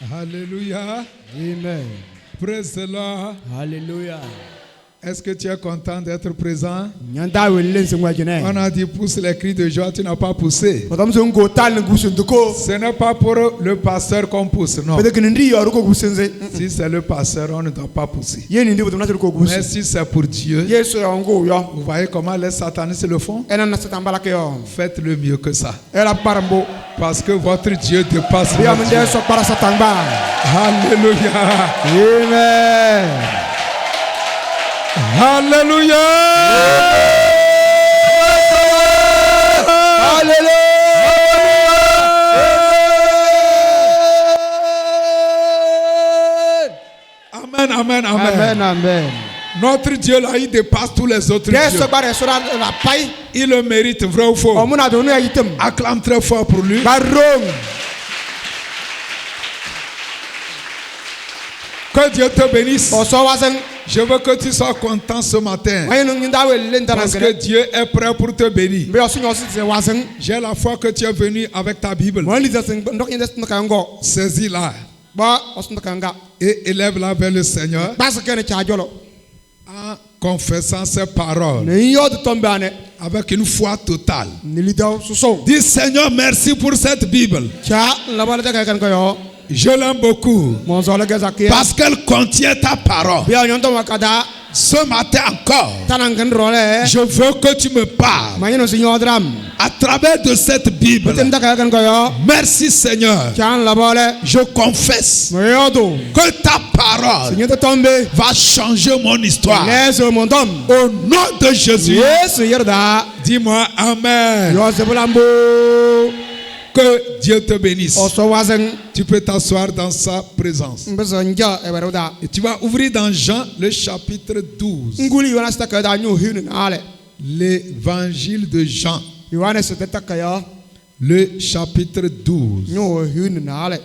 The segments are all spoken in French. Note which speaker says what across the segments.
Speaker 1: Alléluia.
Speaker 2: Amen.
Speaker 1: Praise the Lord.
Speaker 2: Hallelujah.
Speaker 1: Est-ce que tu es content d'être présent?
Speaker 2: Nyanda wele nsengwajene.
Speaker 1: On a dit pousse les cris de joie, tu n'as pas poussé.
Speaker 2: Potom so ngo tal ngusunduko.
Speaker 1: Ce n'est pas pour le pasteur qu'on pousse, non.
Speaker 2: Peut-être que ndi yoru ko gusenze.
Speaker 1: Si c'est le pasteur, on ne doit pas pousser.
Speaker 2: Yeni ndi potom na ko gusu.
Speaker 1: Mais si c'est pour Dieu,
Speaker 2: Yesu ya ngo yo.
Speaker 1: vous voyez comment les satanistes le font?
Speaker 2: Ena na satambala ke yo.
Speaker 1: Faites le mieux que ça.
Speaker 2: Ela parambo.
Speaker 1: Parce que votre Dieu dépasse
Speaker 2: Ya
Speaker 1: votre
Speaker 2: mende
Speaker 1: Dieu.
Speaker 2: so para satamba.
Speaker 1: Alléluia.
Speaker 2: Amen.
Speaker 1: Alléluia. Amen, amen, amen.
Speaker 2: Amen, amen.
Speaker 1: Notre Dieu là, il dépasse tous les autres dieux.
Speaker 2: Yesu bare so la pai.
Speaker 1: Il le mérite, vrai ou faux?
Speaker 2: Omuna do nu ya yitem.
Speaker 1: Acclame très fort pour lui.
Speaker 2: Barom.
Speaker 1: Que Dieu te bénisse.
Speaker 2: Oso wasen.
Speaker 1: Je veux que tu sois content ce matin.
Speaker 2: Wayen nda wele ndana
Speaker 1: Parce que
Speaker 2: ngene.
Speaker 1: Dieu est prêt pour te bénir.
Speaker 2: Be osu nyosi se wasen.
Speaker 1: J'ai la foi que tu es venu avec ta Bible.
Speaker 2: Mo li zasen ndok indes nkango.
Speaker 1: Saisis-la
Speaker 2: Ba osu nkanga.
Speaker 1: et élève-la vers le Seigneur
Speaker 2: Bas kene chajolo.
Speaker 1: en confessant ses paroles
Speaker 2: Ne yo de tombe ane.
Speaker 1: avec une foi totale.
Speaker 2: Ni lidaw suso.
Speaker 1: Dis Seigneur, merci pour cette Bible.
Speaker 2: Cha la bala ta kan ko yo.
Speaker 1: Je l'aime beaucoup
Speaker 2: Mon zo le gazakia.
Speaker 1: parce qu'elle contient ta parole.
Speaker 2: Bi onyon to wakada.
Speaker 1: Ce matin encore,
Speaker 2: Tanangan role.
Speaker 1: je veux que tu me parles
Speaker 2: Mayino sinyo dram.
Speaker 1: à travers de cette Bible.
Speaker 2: Tem ta kan ko yo.
Speaker 1: Merci Seigneur.
Speaker 2: Chan la bala.
Speaker 1: Je confesse
Speaker 2: Mo yo do.
Speaker 1: que ta parole
Speaker 2: Sinyo to tombe.
Speaker 1: va changer mon histoire.
Speaker 2: Leso mon tom.
Speaker 1: Au nom de Jésus,
Speaker 2: Yesu yerda.
Speaker 1: dis-moi Amen.
Speaker 2: Yo se bulambo.
Speaker 1: Que Dieu te bénisse.
Speaker 2: Oso wasen.
Speaker 1: Tu peux t'asseoir dans sa présence.
Speaker 2: Mbezo nja e baruda.
Speaker 1: Et tu vas ouvrir dans Jean le chapitre 12.
Speaker 2: Nguli wana sta ka da nyu hinu ale.
Speaker 1: L'évangile de Jean,
Speaker 2: Yohane se ta ka yo.
Speaker 1: le chapitre 12.
Speaker 2: Nyu hinu ale.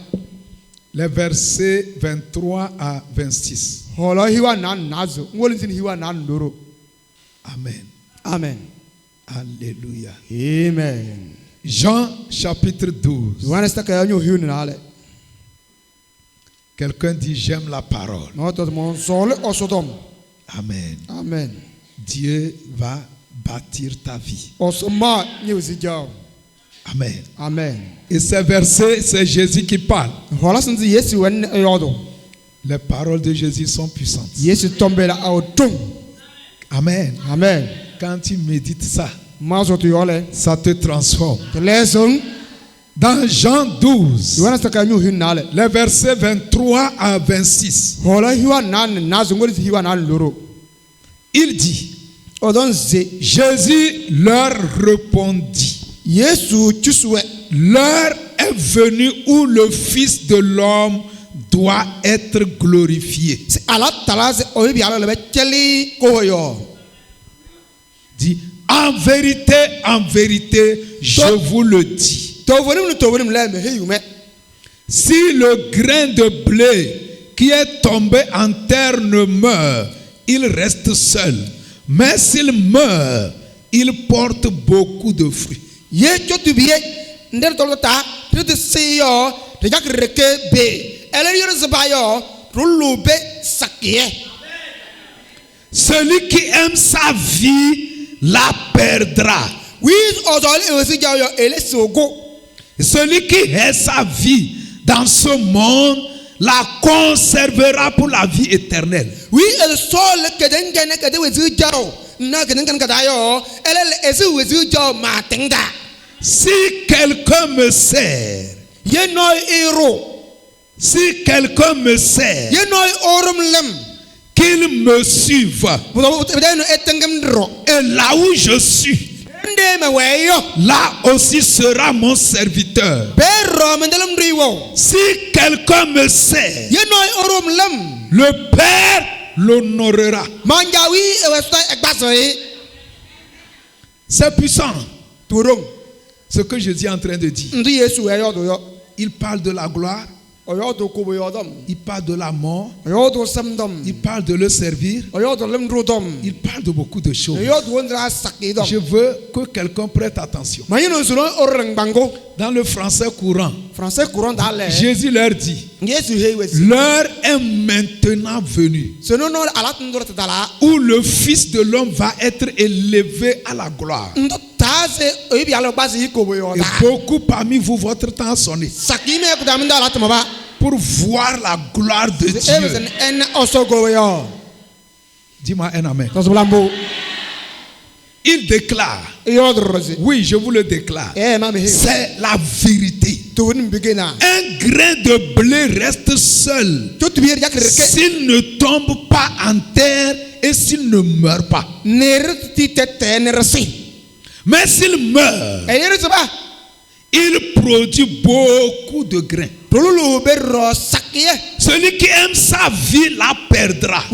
Speaker 1: Les versets 23 à 26.
Speaker 2: Holo hiwa nan nazo. Ngoli tin hiwa nan ndoro.
Speaker 1: Amen.
Speaker 2: Amen.
Speaker 1: Alléluia.
Speaker 2: Amen.
Speaker 1: Jean chapitre 12.
Speaker 2: Yohane sta ka nyu hinu ale.
Speaker 1: Quelqu'un dit j'aime la parole.
Speaker 2: No to mon sole osodom.
Speaker 1: Amen.
Speaker 2: Amen.
Speaker 1: Dieu va bâtir ta vie.
Speaker 2: Osoma nyu zijao.
Speaker 1: Amen.
Speaker 2: Amen.
Speaker 1: Et ces versets, c'est Jésus qui parle.
Speaker 2: Hola sinzi Yesu wen yodo.
Speaker 1: Les paroles de Jésus sont puissantes.
Speaker 2: Yesu tombe la autum.
Speaker 1: Amen.
Speaker 2: Amen.
Speaker 1: Quand tu médites ça,
Speaker 2: Mazo tu yole.
Speaker 1: ça te transforme.
Speaker 2: Leson.
Speaker 1: Dans Jean 12,
Speaker 2: Yohane sta ka nyu hinu ale.
Speaker 1: les versets 23 à 26,
Speaker 2: Hola hiwa nan nazo ngoli hiwa nan ndoro.
Speaker 1: il dit,
Speaker 2: Odon ze.
Speaker 1: Jésus leur répondit,
Speaker 2: Yesu chuswe.
Speaker 1: l'heure est venue où le Fils de l'homme doit être glorifié.
Speaker 2: Se ala talaze oyibi ala lebe cheli koyo.
Speaker 1: Dit, en vérité, je vous le dis.
Speaker 2: Tovonim le me heyume.
Speaker 1: Si le grain de blé qui est tombé en terre ne meurt, il reste seul. Mais s'il meurt, il porte beaucoup de fruits.
Speaker 2: Ye chotu biye nder tolota te seyo te jak reke be. Ele yoro zebayo rulube sakie.
Speaker 1: Celui qui aime sa vie la perdra.
Speaker 2: Oui ozoli ewesi jayo ele sogo.
Speaker 1: Celui qui hait sa vie dans ce monde la conservera pour la vie éternelle.
Speaker 2: Oui el sol keden gene kede wesi jayo. Na keden kan kadayo ele esi wesi jayo matenga.
Speaker 1: Si quelqu'un me sert,
Speaker 2: Ye noy ero.
Speaker 1: si quelqu'un me sert,
Speaker 2: Ye noy orum lem.
Speaker 1: qu'il me suive. Et là où je suis, là aussi sera mon serviteur. Si quelqu'un me sert, le Père l'honorera. C'est puissant. Ce que Jésus est en train de dire. Il parle de la gloire. Il parle de la mort. Il parle de le servir. Il parle de beaucoup de choses. Je veux que quelqu'un prête attention. Dans le français courant,
Speaker 2: Français courant dans l'air.
Speaker 1: Jésus leur dit, l'heure est maintenant venue où le Fils de l'homme va être élevé à la gloire. Et beaucoup parmi vous, votre temps a sonné pour voir la gloire de Dieu. Dis-moi un amen. Il déclare, oui, je vous le déclare, c'est la vérité. Un grain de blé reste seul s'il ne tombe pas en terre et s'il ne meurt pas. Mais s'il meurt, il produit beaucoup de grains. Celui qui aime sa vie la perdra.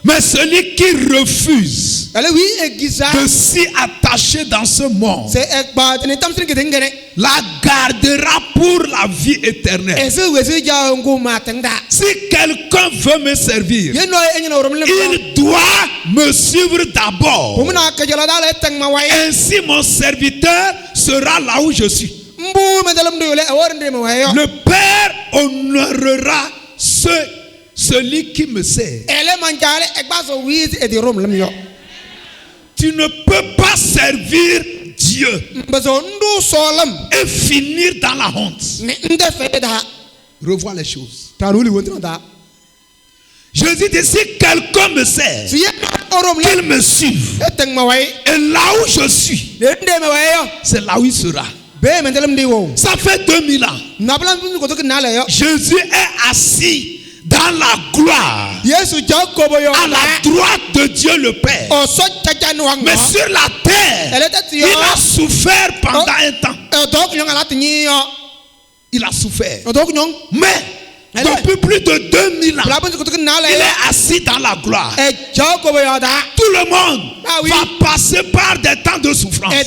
Speaker 1: Mais celui qui refuse de s'y attacher dans ce monde la gardera pour la vie éternelle. Si quelqu'un veut me servir, il doit me suivre d'abord. Ainsi mon serviteur sera là où je suis. Le Père honorera celui qui me sert. Tu ne peux pas servir Dieu et finir dans la honte. Revois les choses. Jésus dit, si quelqu'un me sert, qu'il me suive. Et là où je suis, c'est là où il sera. Ça fait 2000 ans. Jésus est assis dans la gloire à la droite de Dieu le Père. Mais sur la terre, il a souffert pendant un temps. Il a souffert. Mais depuis plus de 2000 ans, il est assis dans la gloire. Tout le monde va passer par des temps de souffrance. Mais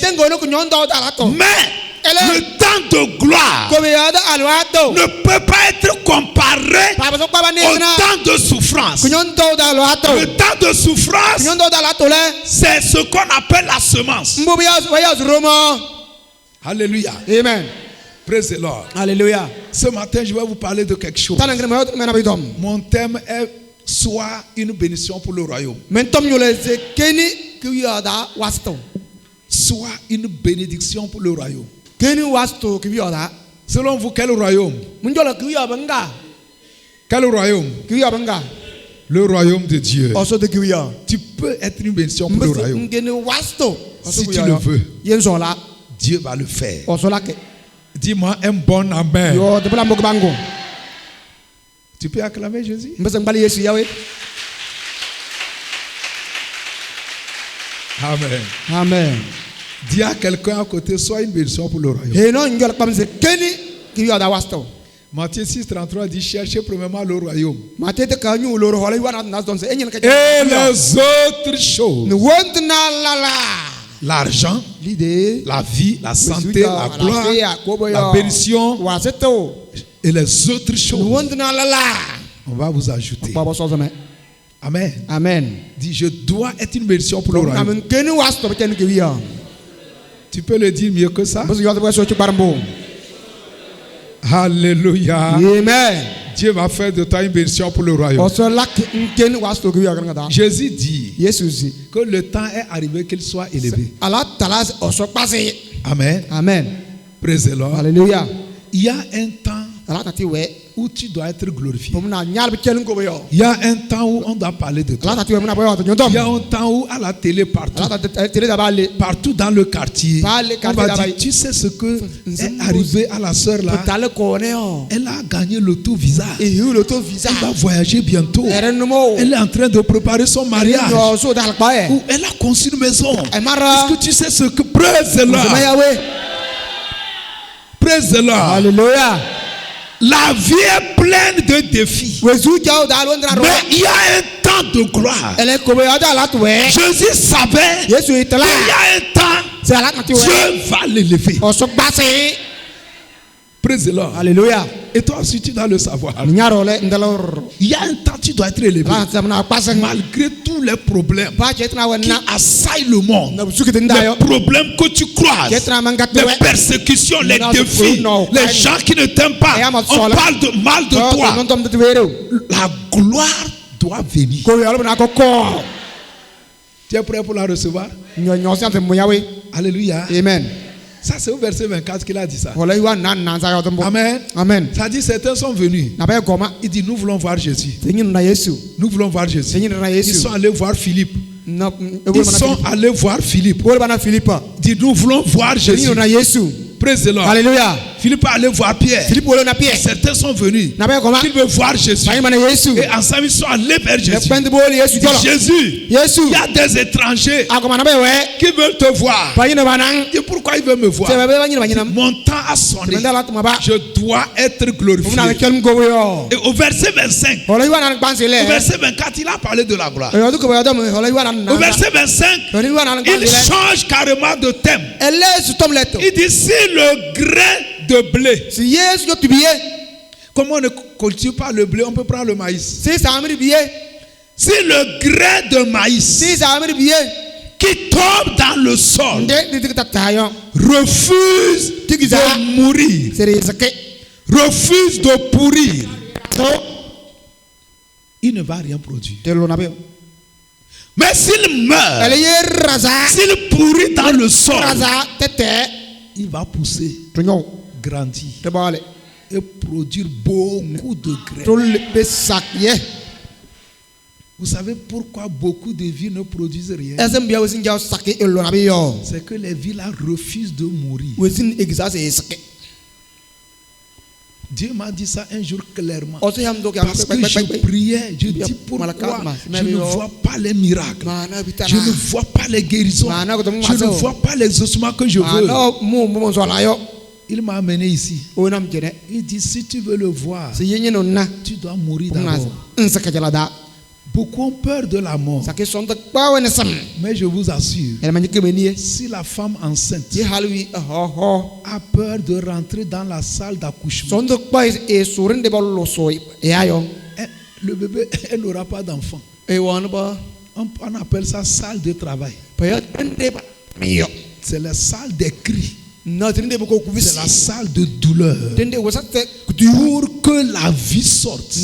Speaker 1: le temps de gloire ne peut pas être comparé au temps de souffrance. Le temps de souffrance, c'est ce qu'on appelle la semence. Alléluia.
Speaker 2: Amen.
Speaker 1: Praise the Lord.
Speaker 2: Alléluia.
Speaker 1: Ce matin, je vais vous parler de quelque chose. Mon thème est soit une bénédiction pour le royaume. Soit une bénédiction pour le royaume. Selon vous, quel royaume? Quel royaume? Le royaume de Dieu. Tu peux être une bénédiction pour le royaume. Si tu le veux, Dieu va le faire. Dis-moi un bon amen. Tu peux acclamer Jésus? Amen.
Speaker 2: Amen.
Speaker 1: Dis à quelqu'un à côté, sois une bénédiction pour le royaume. Matthieu 6,33 dit, cherchez premièrement le royaume. Et les autres choses. L'argent, la vie, la santé, la gloire, la bénédiction et les autres choses, on va vous ajouter. Amen.
Speaker 2: Amen.
Speaker 1: Dis, je dois être une bénédiction pour le royaume. Tu peux le dire mieux que ça? Alléluia.
Speaker 2: Amen.
Speaker 1: Dieu va faire de toi une bénédiction pour le royaume. Jésus dit que le temps est arrivé qu'il soit élevé. Amen.
Speaker 2: Amen.
Speaker 1: Praise the Lord.
Speaker 2: Alléluia.
Speaker 1: Il y a un temps où tu dois être glorifié. Il y a un temps où on doit parler de toi. Il y a un temps où à la télé partout dans le quartier, on va dire, tu sais ce que est arrivé à la sœur là? Elle a gagné l'auto visa. Elle va voyager bientôt. Elle est en train de préparer son mariage. Ou elle a conçu une maison. Est-ce que tu sais ce que... Praise the Lord. Praise the Lord.
Speaker 2: Alléluia.
Speaker 1: La vie est pleine de défis. Mais il y a un temps de gloire. Jésus savait qu'il y a un temps, Dieu va l'élever.
Speaker 2: Alléluia.
Speaker 1: Praise the Lord.
Speaker 2: Alléluia.
Speaker 1: Et toi aussi, tu dois le savoir. Il y a un temps, tu dois être élevé. Malgré tous les problèmes qui assaillent le monde, les problèmes que tu croises, les persécutions, les défis, les gens qui ne t'aiment pas, on parle de mal de toi. La gloire doit venir. Tu es prêt pour la recevoir? Alléluia.
Speaker 2: Amen.
Speaker 1: Ça, c'est au verset 24 qu'il a dit ça. Amen.
Speaker 2: Amen.
Speaker 1: Ça dit, certains sont venus. Il dit, nous voulons voir Jésus. Nous voulons voir Jésus. Ils sont allés voir Philippe. Ils sont allés voir Philippe. Il dit, nous voulons voir Jésus. Praise the Lord.
Speaker 2: Alléluia.
Speaker 1: Philippe est allé voir Pierre. Certains sont venus. Ils veulent voir Jésus. Et ensemble, ils sont allés vers Jésus. Jésus, il y a des étrangers qui veulent te voir. Et pourquoi ils veulent me voir? Mon temps a sonné. Je dois être glorifié. Et au verset 25, au verset 24, il a parlé de la gloire. Au verset 25, il change carrément de thème. Il dit, si le grain de blé, comme on ne cultive pas le blé, on peut prendre le maïs. Si le grain de maïs qui tombe dans le sol refuse de mourir, refuse de pourrir, il ne va rien produire. Mais s'il meurt, s'il pourrit dans le sol, il va pousser, grandir et produire beaucoup de graines. Vous savez pourquoi beaucoup de villes ne produisent rien? C'est que les villes refusent de mourir. Dieu m'a dit ça un jour clairement. Parce que je priais, je dis pourquoi je ne vois pas les miracles, je ne vois pas les guérisons, je ne vois pas les ossements que je veux. Il m'a amené ici. Il dit, si tu veux le voir, tu dois mourir d'abord. Beaucoup ont peur de la mort. Mais je vous assure, si la femme enceinte a peur de rentrer dans la salle d'accouchement, le bébé, elle n'aura pas d'enfant. On appelle ça salle de travail. C'est la salle des cris. C'est la salle de douleur. Pour que la vie sorte,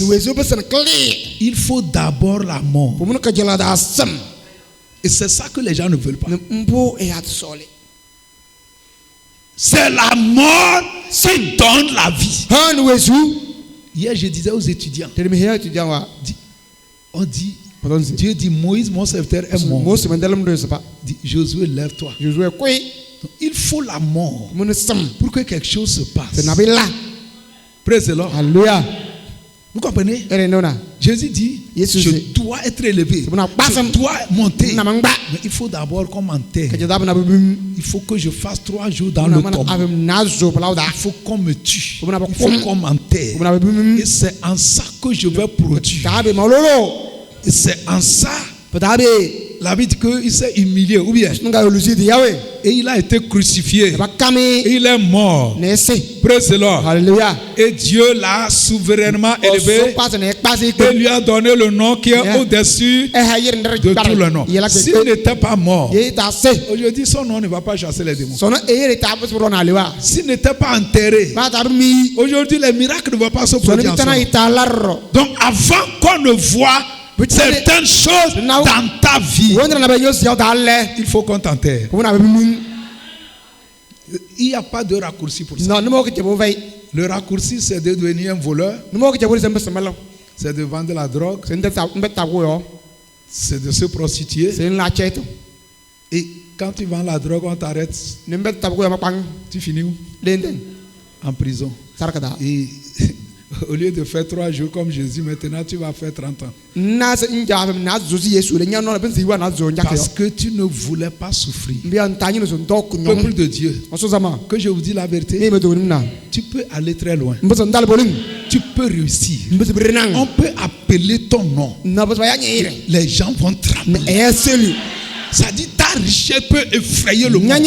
Speaker 1: il faut d'abord la mort. Et c'est ça que les gens ne veulent pas. C'est la mort qui donne la vie. Hier, je disais aux étudiants, on dit, Dieu dit, Moïse, mon serviteur, est mort. Dit, Josué, lève-toi. Il faut la mort pour que quelque chose se passe. Praise the Lord.
Speaker 2: Alléluia.
Speaker 1: Vous comprenez? Jésus dit, je dois être élevé, je dois monter. Mais il faut d'abord qu'on m'enterre. Il faut que je fasse 3 jours dans le tombeau. Il faut qu'on me tue. Il faut qu'on m'enterre. Et c'est en ça que je vais produire. Et c'est en ça. La Bible dit qu'il s'est humilié, ou bien, et il a été crucifié, et il est mort. Praise the Lord.
Speaker 2: Alléluia.
Speaker 1: Et Dieu l'a souverainement élevé et lui a donné le nom qui est au-dessus de tout le nom. S'il n'était pas mort, aujourd'hui son nom ne va pas chasser les démons. S'il n'était pas enterré, aujourd'hui les miracles ne vont pas se produire. Donc avant qu'on ne voit certaines choses dans ta vie, il faut qu'on t'enterre. Il n'y a pas de raccourci pour ça. Le raccourci, c'est de devenir un voleur, c'est de vendre la drogue, c'est de se prostituer. Et quand tu vends la drogue, on t'arrête. Tu finis où? En prison. Et au lieu de faire 3 jours comme Jésus, maintenant tu vas faire 30 ans. Parce que tu ne voulais pas souffrir. Peuple de Dieu, que je vous dis la vérité, tu peux aller très loin. Tu peux réussir. On peut appeler ton nom. Les gens vont trembler. Ça dit, ta richesse peut effrayer le monde. Ta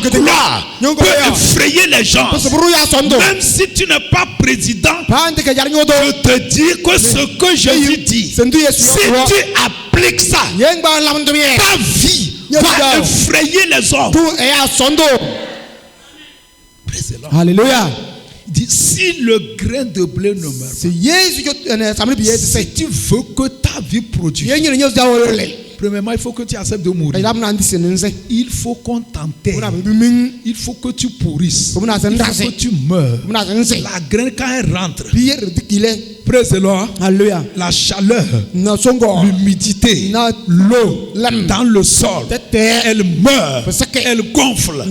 Speaker 1: gloire peut effrayer les gens. Même si tu n'es pas président, je te dis que ce que Jésus dit, si tu appliques ça, ta vie va effrayer les hommes.
Speaker 2: Alléluia.
Speaker 1: Il dit, si le grain de blé ne meurt pas, si tu veux que ta vie produise, premièrement, il faut que tu acceptes de mourir. Il faut qu'on t'enterre. Il faut que tu pourrisses. Il faut que tu meurs. La graine, quand elle rentre, praise the Lord, la chaleur, l'humidité, l'eau dans le sol, elle meurt, elle gonfle.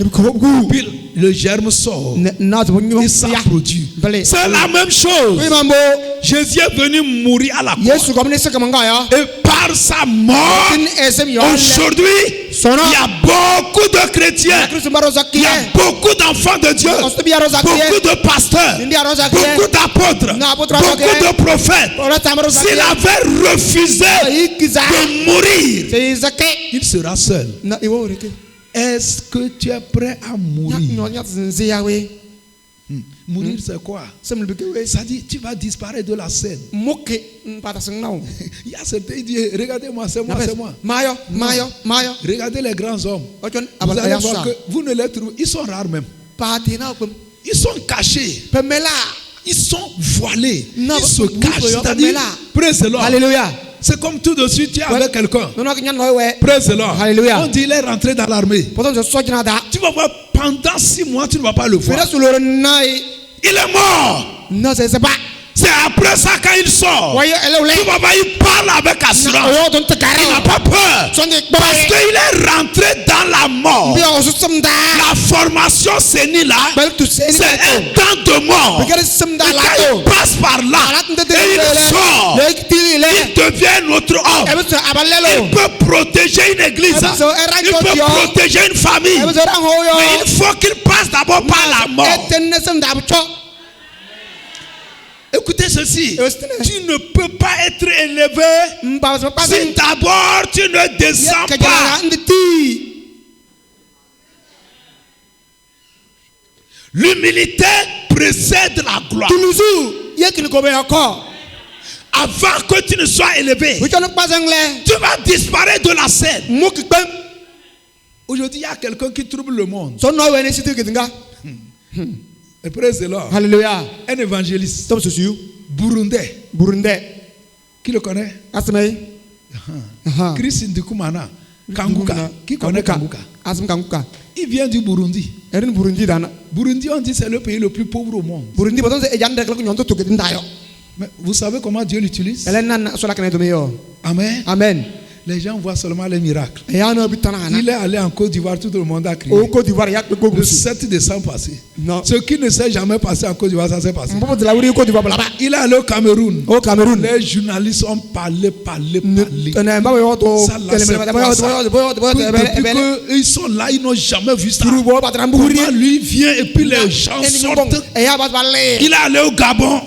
Speaker 1: Puis le germe sort et ça produit. C'est la même chose. Jésus est venu mourir à la croix. Et par sa mort, aujourd'hui, il y a beaucoup de chrétiens, il y a beaucoup d'enfants de Dieu, beaucoup de pasteurs, beaucoup d'apôtres, beaucoup de prophètes. S'il avait refusé de mourir, il sera seul. Est-ce que tu es prêt à mourir? Mourir, c'est quoi? Ça dit, tu vas disparaître de la scène. Il y a certains qui disent, regardez-moi, c'est moi, c'est moi. Regardez les grands hommes. Vous allez voir que vous ne les trouvez. Ils sont rares même. Ils sont cachés. Ils sont voilés. Ils se cachent. C'est-à-dire, praise the Lord.
Speaker 2: Alléluia.
Speaker 1: C'est comme tout de suite, tu es avec quelqu'un. Praise the Lord.
Speaker 2: Alléluia.
Speaker 1: On dit il est rentré dans l'armée. Tu vas voir, pendant 6 mois, tu ne vas pas le voir. Il est mort. C'est après ça quand il sort. Tu vas voir, il parle avec assurance. Il n'a pas peur. Parce qu'il est rentré dans la mort. La formation sénile là, c'est un temps de mort. Et quand il passe par là, et il sort, il devient notre homme. Il peut protéger une église. Il peut protéger une famille. Mais il faut qu'il passe d'abord par la mort. Écoutez ceci, tu ne peux pas être élevé si d'abord tu ne descends pas. L'humilité précède la gloire. Avant que tu ne sois élevé, tu vas disparaître de la scène. Aujourd'hui, il y a quelqu'un qui trouble le monde. Et praise the Lord.
Speaker 2: Alléluia.
Speaker 1: Un évangéliste burundais. Qui le connaît? Chris Ndikumana Kanguka. Qui connaît Kanguka? Il vient du Burundi. Burundi, on dit c'est le pays le plus pauvre au monde. Mais vous savez comment Dieu l'utilise? Amen.
Speaker 2: Amen.
Speaker 1: Les gens voient seulement les miracles. Il est allé en Côte d'Ivoire, tout le monde a crié. Le 7 décembre passé. Ce qui ne s'est jamais passé en Côte d'Ivoire, ça s'est passé. Il est allé au Cameroun. Les journalistes ont parlé. Ils sont là, ils n'ont jamais vu ça. Comment lui vient et puis les gens sortent. Il est allé au Gabon.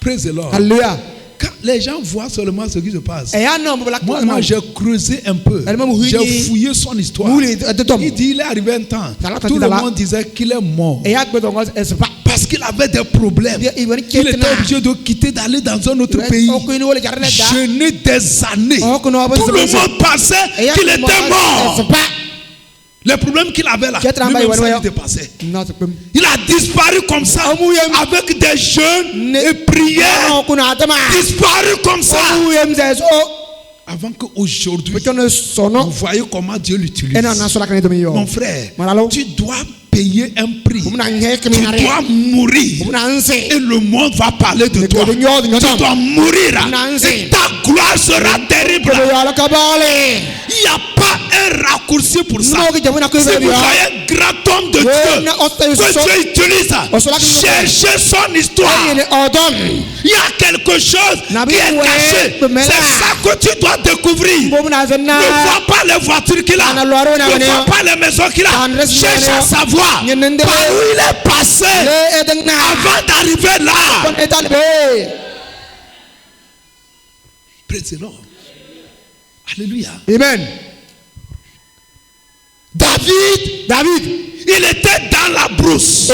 Speaker 1: Praise the Lord.
Speaker 2: Alléluia.
Speaker 1: Quand les gens voient seulement ce qui se passe, moi j'ai creusé un peu, j'ai fouillé son histoire. Il dit il est arrivé un temps, tout le monde disait qu'il est mort parce qu'il avait des problèmes. Il était obligé de quitter, d'aller dans un autre pays, jeûner des années. Tout le monde pensait qu'il était mort. Les problèmes qu'il avait là, lui-même ça lui dépassait. Il a disparu comme ça, avec des jeûnes et prières. Disparu comme ça. Avant qu'aujourd'hui, vous voyez comment Dieu l'utilise. Mon frère, tu dois payer un prix. Tu dois mourir. Et le monde va parler de toi. Tu dois mourir. Et ta gloire sera terrible. Il n'y a pas un raccourci pour ça. Si vous voyez un grand homme de Dieu que Dieu utilise, cherchez son histoire. Il y a quelque chose qui est caché. C'est ça que tu dois découvrir. Ne vois pas les voitures qu'il a. Ne vois pas les maisons qu'il a. Cherche à savoir par où il est passé avant d'arriver là. Praise the Lord. Alléluia.
Speaker 2: Amen.
Speaker 1: David, il était dans la brousse.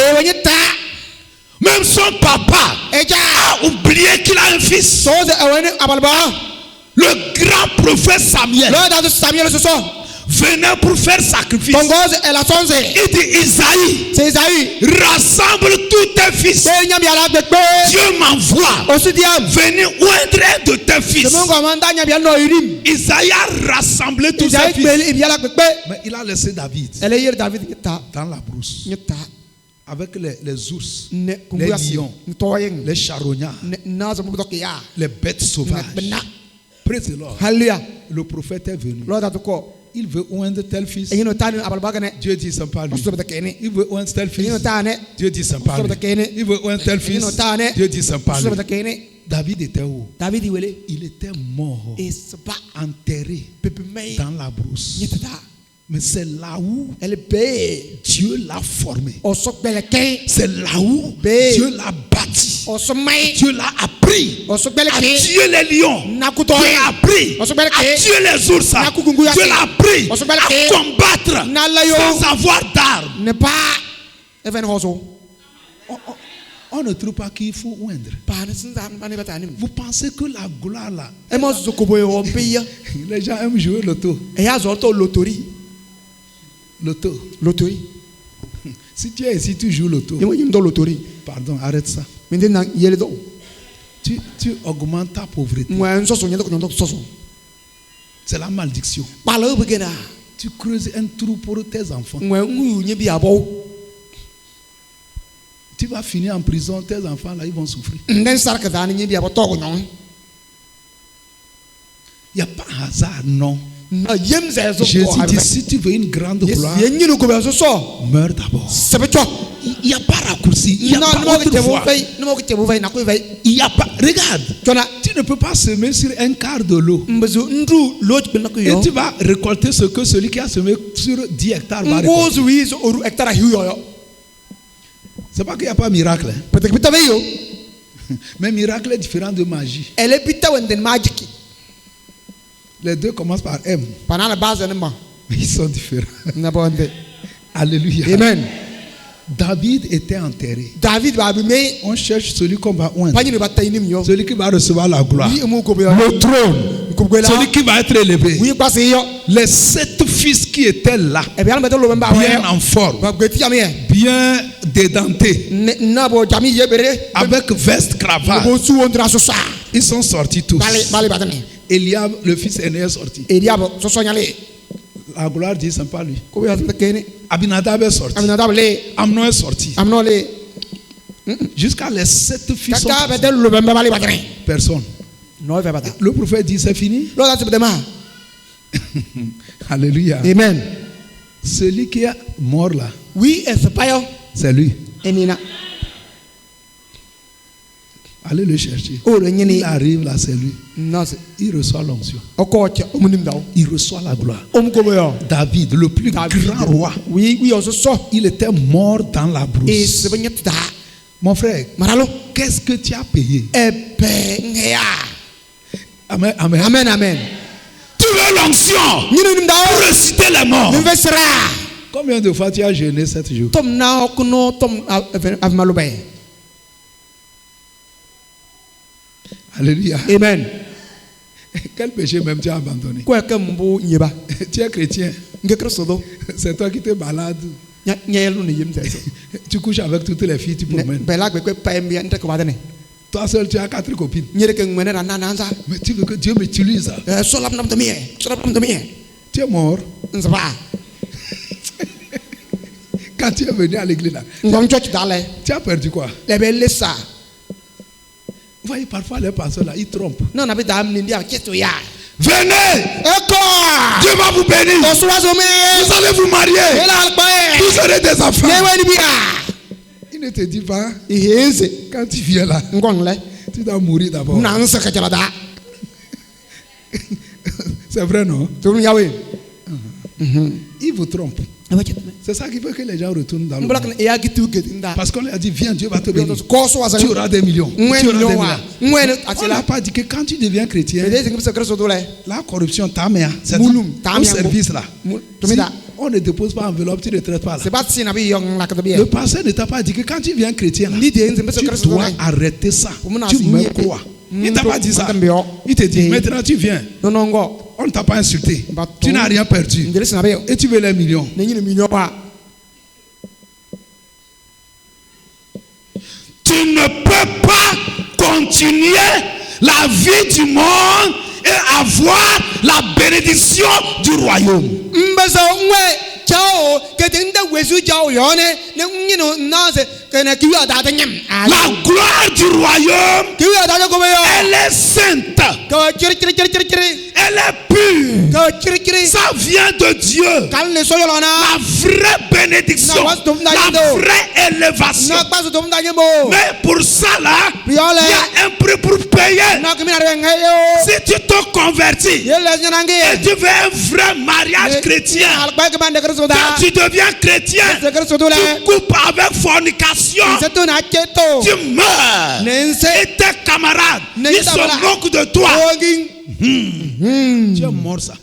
Speaker 1: Même son papa a oublié qu'il a un fils. Le grand prophète Samuel venait pour faire sacrifice. Il dit, Isaïe, rassemble tous tes fils. Dieu m'envoie venir oindre un de tes fils. Isaïe a rassemblé tous ses fils. Mais il a laissé David dans la brousse avec les ours, les lions, les charognards, les bêtes sauvages. Praise the Lord. Le prophète est venu. Il veut oindre tel fils. Dieu dit, c'est pas lui. Il veut oindre tel fils. Dieu dit, c'est pas lui. Il veut oindre tel fils. Dieu dit, c'est pas lui. David était où? Il était mort, enterré dans la brousse. Mais c'est là où Dieu l'a formé. C'est là où Dieu l'a bâti. Dieu l'a appris à tuer les lions. Dieu l'a appris à tuer les ours. Dieu l'a appris à combattre sans avoir d'armes. On ne trouve pas qu'il faut oindre. Vous pensez que la gloire là, les gens aiment jouer l'auto. Loterie. Si tu es ici, tu joues l'auto. Pardon, arrête ça. Tu augmentes ta pauvreté. C'est la malédiction. Tu creuses un trou pour tes enfants. Tu vas finir en prison, tes enfants là, ils vont souffrir. Il n'y a pas un hasard, non. Jésus dit, si tu veux une grande gloire, meurs d'abord. Il n'y a pas raccourci. Il n'y a pas autre voie. Il n'y a pas. Regarde, tu ne peux pas semer sur un quart de l'eau. Et tu vas récolter ce que celui qui a semé sur 10 hectares va récolter. C'est pas qu'il n'y a pas de miracle. Hein? Mais miracle est différent de magie. Les deux commencent par M. Mais ils sont différents. Alléluia.
Speaker 2: Amen.
Speaker 1: David était enterré. On cherche celui qu'on va oindre. Celui qui va recevoir la gloire. Le trône. Celui qui va être élevé. Les 7 fils qui étaient là, bien en forme, bien dédentés, avec veste, cravate, ils sont sortis tous. Eliab, le fils aîné, est sorti. La gloire dit, ce n'est pas lui. Abinadab est sorti. Amnon est sorti. Jusqu'à les 7 fils sont sortis. Personne. Le prophète dit, c'est fini. Alléluia.
Speaker 2: Amen.
Speaker 1: Celui qui est mort là, c'est lui. Allez le chercher. Il arrive là, c'est lui. Il reçoit l'onction. Il reçoit la gloire. David, le plus grand roi, il était mort dans la brousse. Mon frère, qu'est-ce que tu as payé? Amen, amen.
Speaker 2: Amen, amen.
Speaker 1: Tu veux l'onction pour ressusciter les morts. Combien de fois tu as jeûné 7 jours? Alléluia.
Speaker 2: Amen.
Speaker 1: Quel péché même tu as abandonné? Tu es chrétien. C'est toi qui te balades. Tu couches avec toutes les filles, tu promènes. Toi seul, tu as 4 copines. Mais tu veux que Dieu m'utilise. Tu es mort. Quand tu es venu à l'église là, tu as perdu quoi? Vous voyez, parfois les pasteurs là, ils trompent. Venez! Dieu va vous bénir. Vous allez vous marier. Vous aurez des enfants. Il ne te dit pas, quand tu viens là, tu dois mourir d'abord. C'est vrai, non? Il vous trompe. C'est ça qui fait que les gens retournent dans le monde. Parce qu'on leur a dit, viens, Dieu va te bénir. Tu auras des millions. Tu auras des millions. On n'a pas dit que quand tu deviens chrétien, la corruption t'a mis. C'est ton service là. Si on ne dépose pas enveloppe, tu ne traites pas là. Le pasteur ne t'a pas dit que quand tu deviens chrétien, là, tu dois arrêter ça. Tu me crois. Il ne t'a pas dit ça. Il te dit, maintenant tu viens. On ne t'a pas insulté. Tu n'as rien perdu. Et tu veux les millions. Tu ne peux pas continuer la vie du monde et avoir la bénédiction du royaume. La gloire du royaume, elle est sainte. Elle est pure. Ça vient de Dieu. La vraie bénédiction, la vraie élévation. Mais pour ça là, il y a un prix pour payer. Si tu te convertis et tu veux un vrai mariage chrétien, quand tu deviens chrétien, tu coupes avec fornication, tu meurs. Et tes camarades, ils se moquent de toi. Tu es mort ça.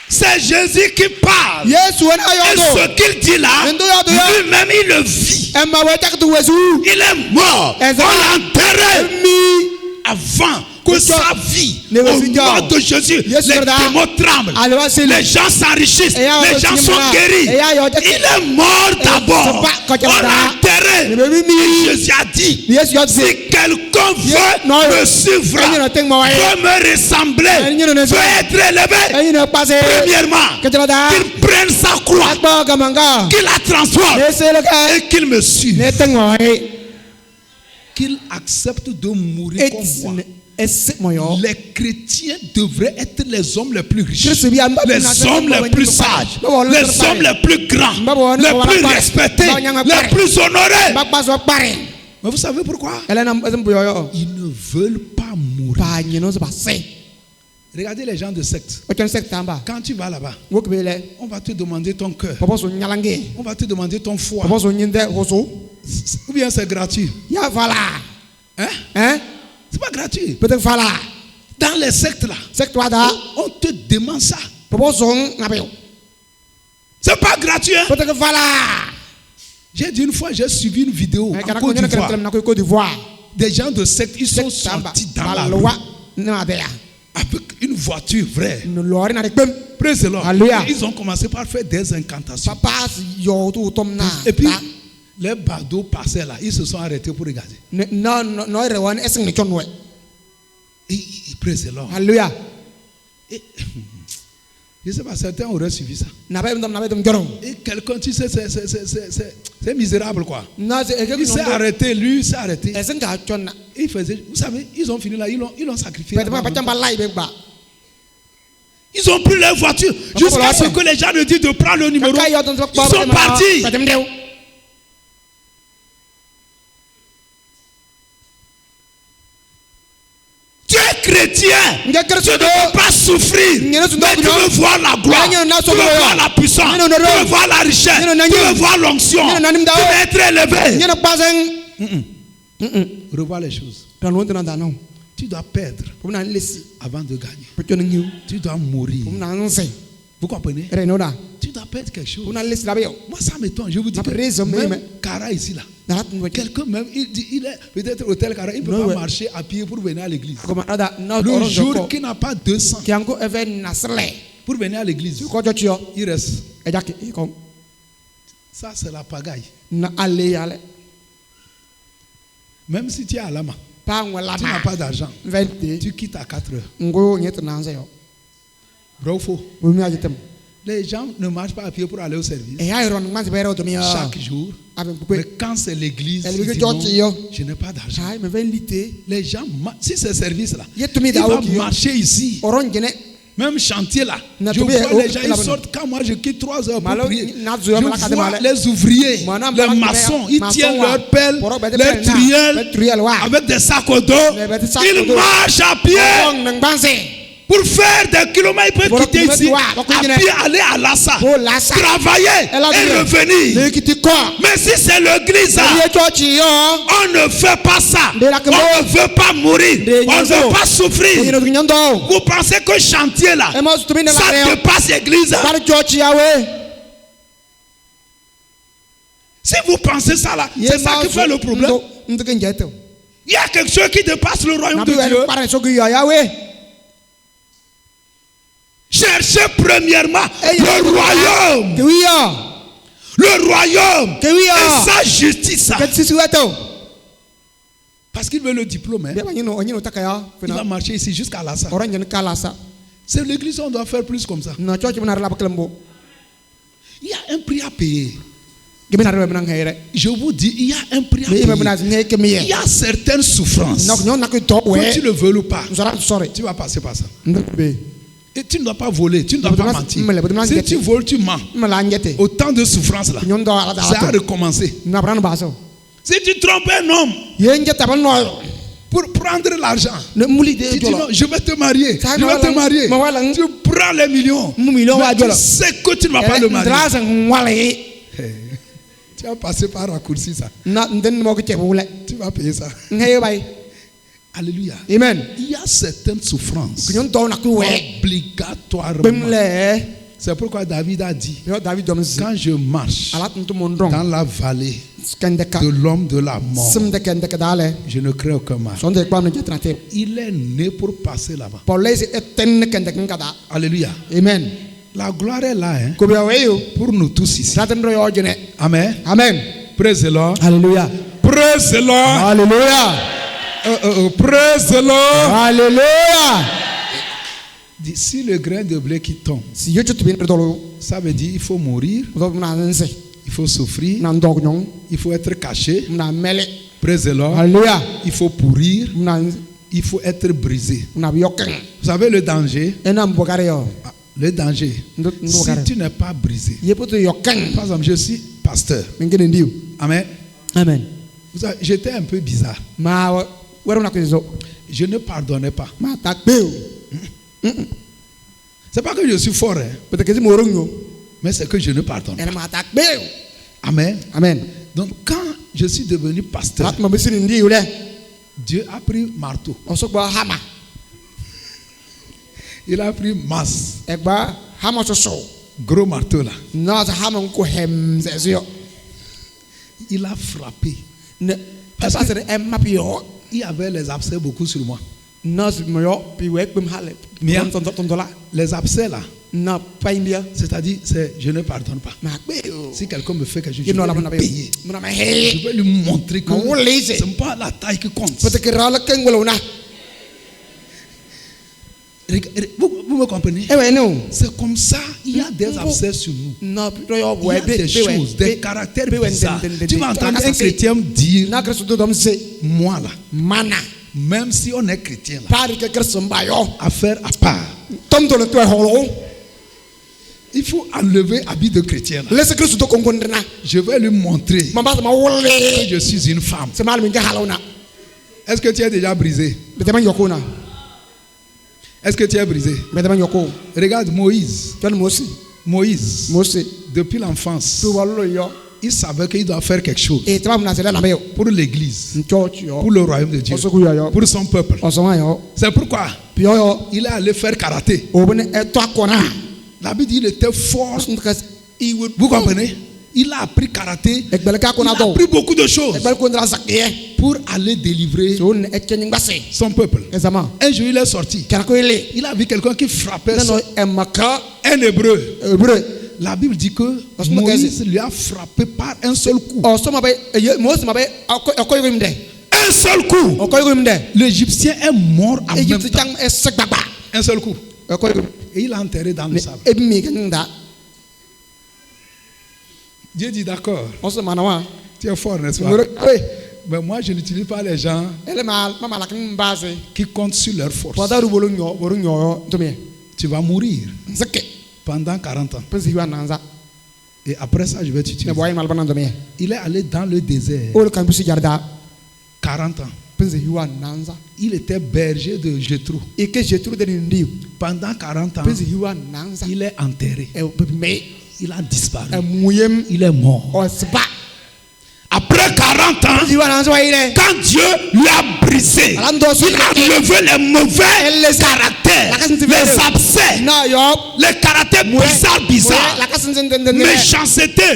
Speaker 1: C'est Jésus qui parle. Et ce qu'il dit là, lui-même il le vit. Il est mort. On l'a enterré avant que sa vie, au nom de Jésus, les démons tremblent, les gens s'enrichissent, les gens sont guéris. Il est mort d'abord, on l'a enterré. Et Jésus a dit, si quelqu'un veut me suivre, veut me ressembler, veut être élevé, premièrement, qu'il prenne sa croix, qu'il la transforme et qu'il me suive, qu'il accepte de mourir comme moi. Les chrétiens devraient être les hommes les plus riches, les hommes les plus sages, les hommes les plus grands, les plus respectés, les plus honorés. Mais vous savez pourquoi? Ils ne veulent pas mourir. Regardez les gens de secte. Quand tu vas là-bas, on va te demander ton cœur, on va te demander ton foie, ou bien c'est gratuit. Hein? C'est pas gratuit. Dans les sectes là, on te demande ça. C'est pas gratuit. J'ai dit une fois, j'ai suivi une vidéo en Côte d'Ivoire. Des gens de secte, ils sont sortis dans la rue avec une voiture vraie. Praise the Lord. Ils ont commencé par faire des incantations. Et puis les badauds passaient là, ils se sont arrêtés pour regarder. Et praise the Lord.
Speaker 2: Alléluia.
Speaker 1: Et, je ne sais pas, certains auraient suivi ça. Et quelqu'un, tu sais, c'est misérable quoi. Il s'est arrêté, lui s'est arrêté. Il faisait, vous savez, ils ont fini là, ils l'ont sacrifié. Ils ont pris leur voiture jusqu'à ce que les gens ne disent de prendre le numéro. Ils sont partis. Tu es chrétien, tu ne peux pas souffrir, mais tu veux voir la gloire, tu veux voir la puissance, tu veux voir la richesse, tu veux voir l'onction, tu veux être élevé. Revoir les choses. Tu dois perdre avant de gagner. Tu dois mourir. Vous comprenez? Tu dois perdre quelque chose. Moi ça m'étonne, je vous dis que même Kara ici là, quelqu'un même, il est peut-être au tel Kara, il ne peut pas marcher à pied pour venir à l'église. Le jour qu'il n'a pas 200 pour venir à l'église, il reste. Ça c'est la pagaille. Même si tu es à Lama, tu n'as pas d'argent, tu quittes à 4 heures. Bro, faux. Les gens ne marchent pas à pied pour aller au service chaque jour. Mais quand c'est l'église, ils disent non, je n'ai pas d'argent. Les gens, si c'est service là, il va marcher ici. Même chantier là, je vois les gens, ils sortent. Quand moi je quitte 3 heures pour prier, je vois les ouvriers, les maçons, ils tiennent leur pelle, leur truelle, avec des sacs au dos. Ils marchent à pied. Pour faire des kilomètres, il peut quitter ici, à pied, aller à Lassa, travailler et revenir. Mais si c'est l'église, on ne fait pas ça. On ne veut pas mourir. On ne veut pas souffrir. Vous pensez que chantier là, ça dépasse l'église? Si vous pensez ça là, c'est ça qui fait le problème. Il y a quelque chose qui dépasse le royaume de Dieu. Cherchez premièrement le royaume. Le royaume et sa justice. Parce qu'il veut le diplôme. Il va marcher ici jusqu'à Lassa. C'est l'église, on doit faire plus comme ça. Il y a un prix à payer. Je vous dis, il y a un prix à payer. Il y a certaines souffrances. Que tu le veux ou pas, tu vas passer par ça. Et tu ne dois pas voler, tu ne dois pas mentir. Si tu voles, tu mens. Autant de souffrances là, ça a recommencé. Si tu trompes un homme pour prendre l'argent, tu dis non, je vais te marier, je vais te marier. Tu prends les millions, mais tu sais que tu ne vas pas le marier. Tu vas passer par raccourci ça. Tu vas payer ça. Alléluia. Amen. Il y a certaines souffrances obligatoirement. C'est pourquoi David a dit, quand je marche dans la vallée de l'homme de la mort, je ne crains aucun mal. Il est né pour passer là-bas. Alléluia. Amen. La gloire est là, hein, pour nous tous ici. Amen. Amen. Praise the Lord. Alléluia. Praise the Lord. Alléluia. Praise the Lord. Alléluia. Si le grain de blé qui tombe, ça veut dire il faut mourir, il faut souffrir, il faut être caché. Praise the Lord. Alléluia. Il faut pourrir, il faut être brisé. Vous savez le danger? Le danger, si tu n'es pas brisé. Par exemple, je suis pasteur. Amen. Amen. J'étais un peu bizarre. Je ne pardonnais pas. C'est pas que je suis fort, hein, mais c'est que je ne pardonne pas. Amen. Amen. Donc quand je suis devenu pasteur, Dieu a pris marteau. Il a pris masse. Gros marteau là. Il a frappé. Parce il y avait les abcès beaucoup sur moi. Les abcès là, c'est-à-dire, je ne pardonne pas. Si quelqu'un me fait quelque chose, je vais lui payer. Je vais lui montrer que ce n'est pas la taille qui compte. Vous me comprenez? C'est comme ça, il y a des abcès sur nous. Il y a des choses, des caractères bizarres. Tu vas entendre un chrétien dire, moi là, même si on est chrétien là, affaire à part. Il faut enlever l'habit de chrétien là. Je vais lui montrer que je suis une femme. Est-ce que tu es déjà brisé? Est-ce que tu es brisé? Regarde Moïse. Moïse, depuis l'enfance, il savait qu'il doit faire quelque chose pour l'église, pour le royaume de Dieu, pour son peuple. C'est pourquoi il est allé faire karaté. La Bible dit qu'il était fort. Vous comprenez? Il a appris karaté. Il a appris beaucoup de choses pour aller délivrer son peuple. Un jour il est sorti. Il a vu quelqu'un qui frappait un hébreu. La Bible dit que Moïse lui a frappé par un seul coup. Un seul coup. L'Égyptien est mort en même temps. Un seul coup. Et il l'a enterré dans le sable. Dieu dit d'accord. Tu es fort, n'est-ce pas? Mais moi, je n'utilise pas les gens qui comptent sur leur force. tu vas mourir pendant 40 ans. Et après ça, je vais t'utiliser. Il est allé dans le désert 40 ans. Il était berger de Jéthro. Pendant 40 ans, il est enterré. Il a disparu. Il est mort. Après 40 ans, quand Dieu l'a brisé, il a levé les mauvais caractères, les abcès, les caractères bizarres, méchanceté,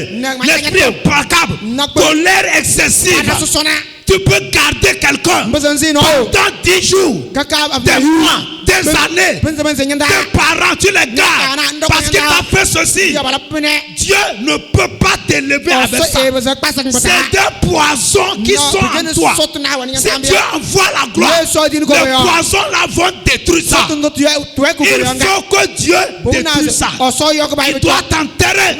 Speaker 1: l'esprit implacable, colère excessive. Tu peux garder quelqu'un pendant 10 jours, des mois, des années, tes parents, tu les gardes parce qu'il t'a fait ceci. Dieu ne peut pas t'élever avec ça. C'est des poisons qui sont en toi. Si Dieu envoie la gloire, les poisons là vont détruire ça. Il faut que Dieu détruise ça. Il doit t'enterrer.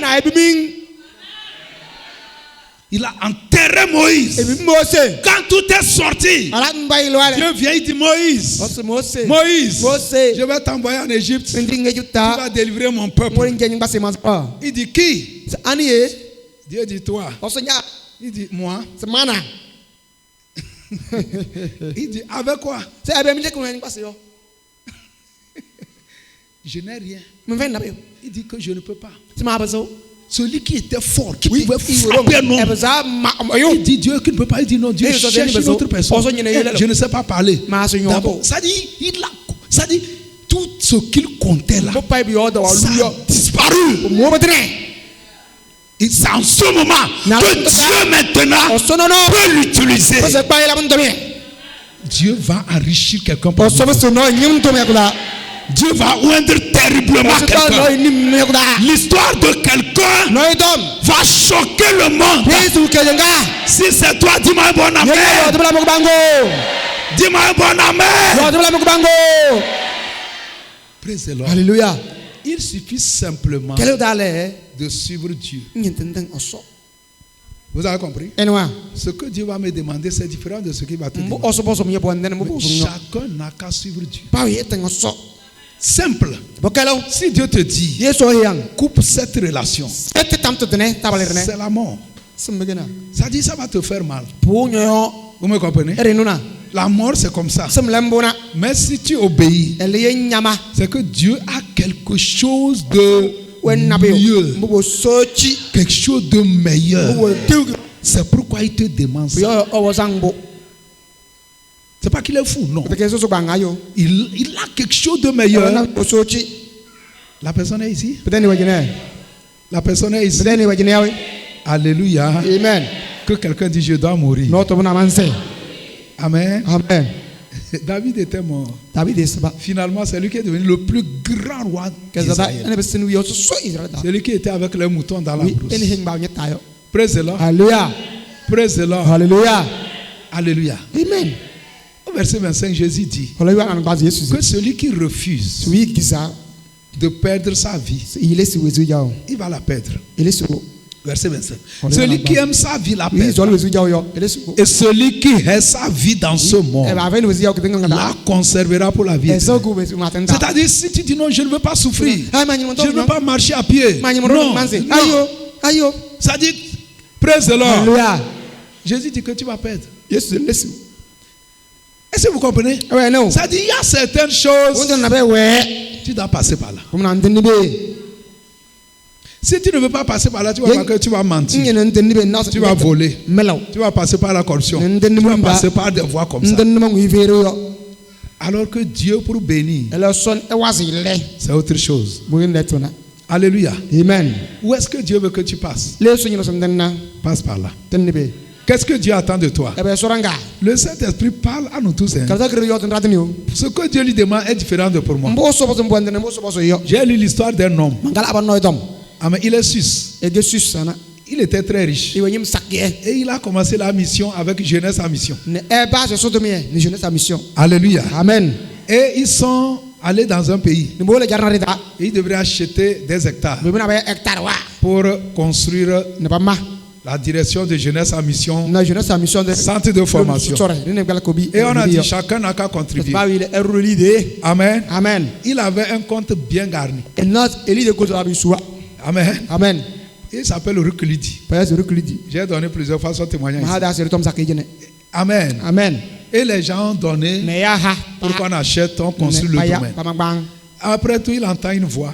Speaker 1: Il a enterré Moïse. Quand tout est sorti, Dieu vient, il dit Moïse, je vais t'envoyer en Égypte. Tu vas délivrer mon peuple. Il dit qui? Dieu dit toi. Il dit moi. Il dit avec quoi? Je n'ai rien. Il dit que je ne peux pas. Celui qui était fort, qui pouvait frapper un homme, il dit Dieu qui ne peut pas. Il dit non, Dieu cherche une autre personne. Je ne sais pas parler. Ça dit tout ce qu'il comptait là, ça a disparu. Et c'est en ce moment que Dieu maintenant peut l'utiliser. Dieu va enrichir quelqu'un. Dieu va oindre terriblement quelqu'un. L'histoire de quelqu'un va choquer le monde. Si c'est toi, dis-moi un bon amen. Dis-moi un bon amen. Praise the Lord.
Speaker 2: Alléluia.
Speaker 1: Il suffit simplement de suivre Dieu. Vous avez compris? Ce que Dieu va me demander, c'est différent de ce qu'il va te demander. Chacun n'a qu'à suivre Dieu. Simple. Si Dieu te dit coupe cette relation, c'est la mort. Ça dit ça va te faire mal. Vous me comprenez? La mort c'est comme ça. Mais si tu obéis, c'est que Dieu a quelque chose de mieux, quelque chose de meilleur. C'est pourquoi il te demande ça. C'est pas qu'il est fou, non. Il a quelque chose de meilleur. La personne est ici. La personne est ici. Alléluia.
Speaker 2: Amen.
Speaker 1: Que quelqu'un dise je dois mourir. Amen.
Speaker 2: Amen.
Speaker 1: David était mort. Finalement, c'est lui qui est devenu le plus grand roi d'Israël. Celui qui était avec les moutons dans la brousse. Praise the Lord.
Speaker 2: Alléluia.
Speaker 1: Praise the Lord.
Speaker 2: Alléluia.
Speaker 1: Alléluia.
Speaker 2: Amen.
Speaker 1: Au verset 25, Jésus dit que celui qui refuse de perdre sa vie, il va la perdre. Verset 25. Celui qui aime sa vie la perd. Et celui qui hait sa vie dans ce monde la conservera pour la vie. C'est-à-dire, si tu dis non, je ne veux pas souffrir, je ne veux pas marcher à pied. Non. Ça dit, praise the Lord. Jésus dit que tu vas perdre. Est-ce que vous comprenez? Ça dit, il y a certaines choses, tu dois passer par là. Si tu ne veux pas passer par là, tu vas voir que tu vas mentir. Tu vas voler. Tu vas passer par la corruption. Tu vas passer par des voies comme ça. Alors que Dieu pour bénir, c'est autre chose. Alléluia.
Speaker 2: Amen.
Speaker 1: Où est-ce que Dieu veut que tu passes? Passe par là. Qu'est-ce que Dieu attend de toi? Le Saint-Esprit parle à nous tous. Ce que Dieu lui demande est différent de pour moi. J'ai lu l'histoire d'un homme. Amen. Il est suisse. Il était très riche. Et il a commencé la mission avec Jeunesse à Mission. Alléluia.
Speaker 2: Amen.
Speaker 1: Et ils sont allés dans un pays. Et ils devraient acheter des hectares pour construire La direction de jeunesse en mission,
Speaker 2: na jeunesse en mission de
Speaker 1: centre de formation. Et on a dit chacun n'a qu'à contribuer. Amen.
Speaker 2: Amen.
Speaker 1: Il avait un compte bien garni. Amen.
Speaker 2: Amen.
Speaker 1: Il s'appelle Rukulidi. J'ai donné plusieurs fois son témoignage ici. Amen.
Speaker 2: Amen.
Speaker 1: Et les gens ont donné pour qu'on achète, on construit le domaine. Après tout, il entend une voix.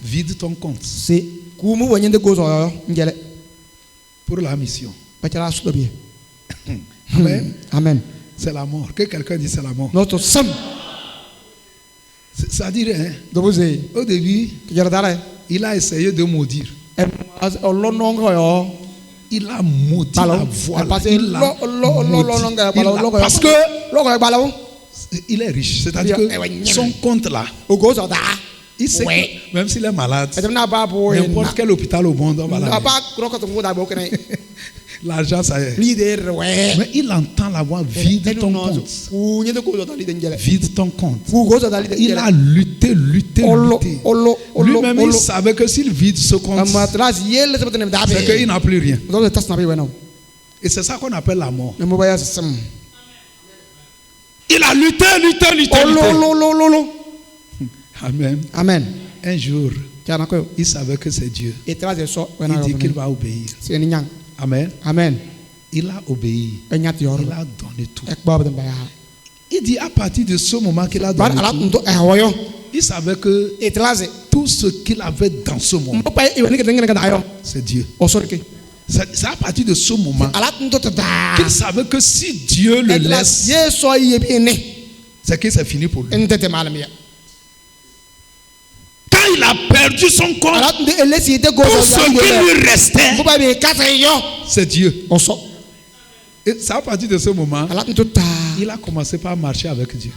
Speaker 1: Vide ton compte. Pour la mission. Amen.
Speaker 2: Amen.
Speaker 1: C'est la mort. Que quelqu'un dise c'est la mort.
Speaker 2: Notre somme.
Speaker 1: Ça dirait, hein? Au début, il a essayé de maudire. Il a maudit la voix. Parce que il est riche. C'est-à-dire que son compte là, il sait que même s'il est malade, n'importe quel hôpital au monde, on va l'amener. L'argent, ça y est. Mais il entend la voix, vide ton compte. Vide ton compte. Il a lutté. Lui-même, il savait que s'il vide ce compte, c'est qu'il n'a plus rien. Et c'est ça qu'on appelle la mort. Il a lutté. Amen.
Speaker 2: Amen.
Speaker 1: Un jour, il savait que c'est Dieu. Il dit qu'il va obéir. Amen.
Speaker 2: Amen.
Speaker 1: Il a obéi. Il a donné tout. Il dit à partir de ce moment qu'il a donné tout, il savait que tout ce qu'il avait dans ce monde, c'est Dieu. C'est à partir de ce moment qu'il savait que si Dieu le laisse, c'est que c'est fini pour lui. Quand il a perdu son compte, tout ce qui lui restait, c'est Dieu. Et c'est à partir de ce moment, il a commencé par marcher avec Dieu.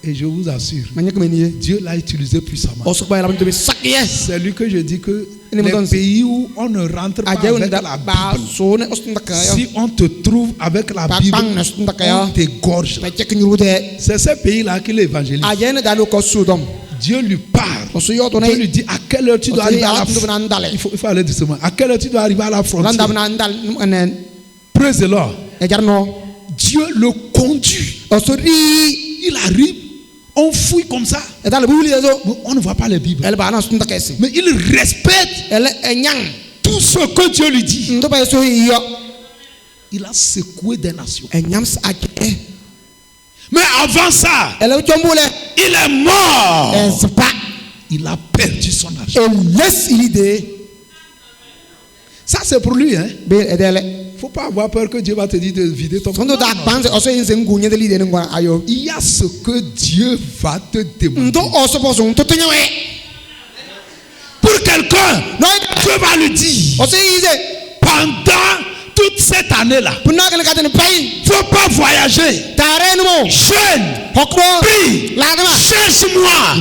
Speaker 1: Et je vous assure, Dieu l'a utilisé puissamment. C'est lui que je dis que les pays où on ne rentre pas avec la Bible, si on te trouve avec la Bible, on t'égorge. C'est ce pays-là qui l'évangélise. Dieu lui parle. Dieu lui dit à quelle heure tu dois arriver à la frontière. Il faut aller doucement. À quelle heure tu dois arriver à la frontière. Praise the Lord. Dieu le conduit. Il arrive. On fouille comme ça. On ne voit pas les Bibles. Mais il respecte tout ce que Dieu lui dit. Il a secoué des nations. Mais avant ça, il est mort. Il a perdu son argent. Ça c'est pour lui, hein. Faut pas avoir peur que Dieu va te dire de vider ton compte. Il y a ce que Dieu va te demander. Pour quelqu'un, Dieu va lui dire pendant toute cette année-là, il ne faut pas voyager. Jeûne, prie, cherche-moi.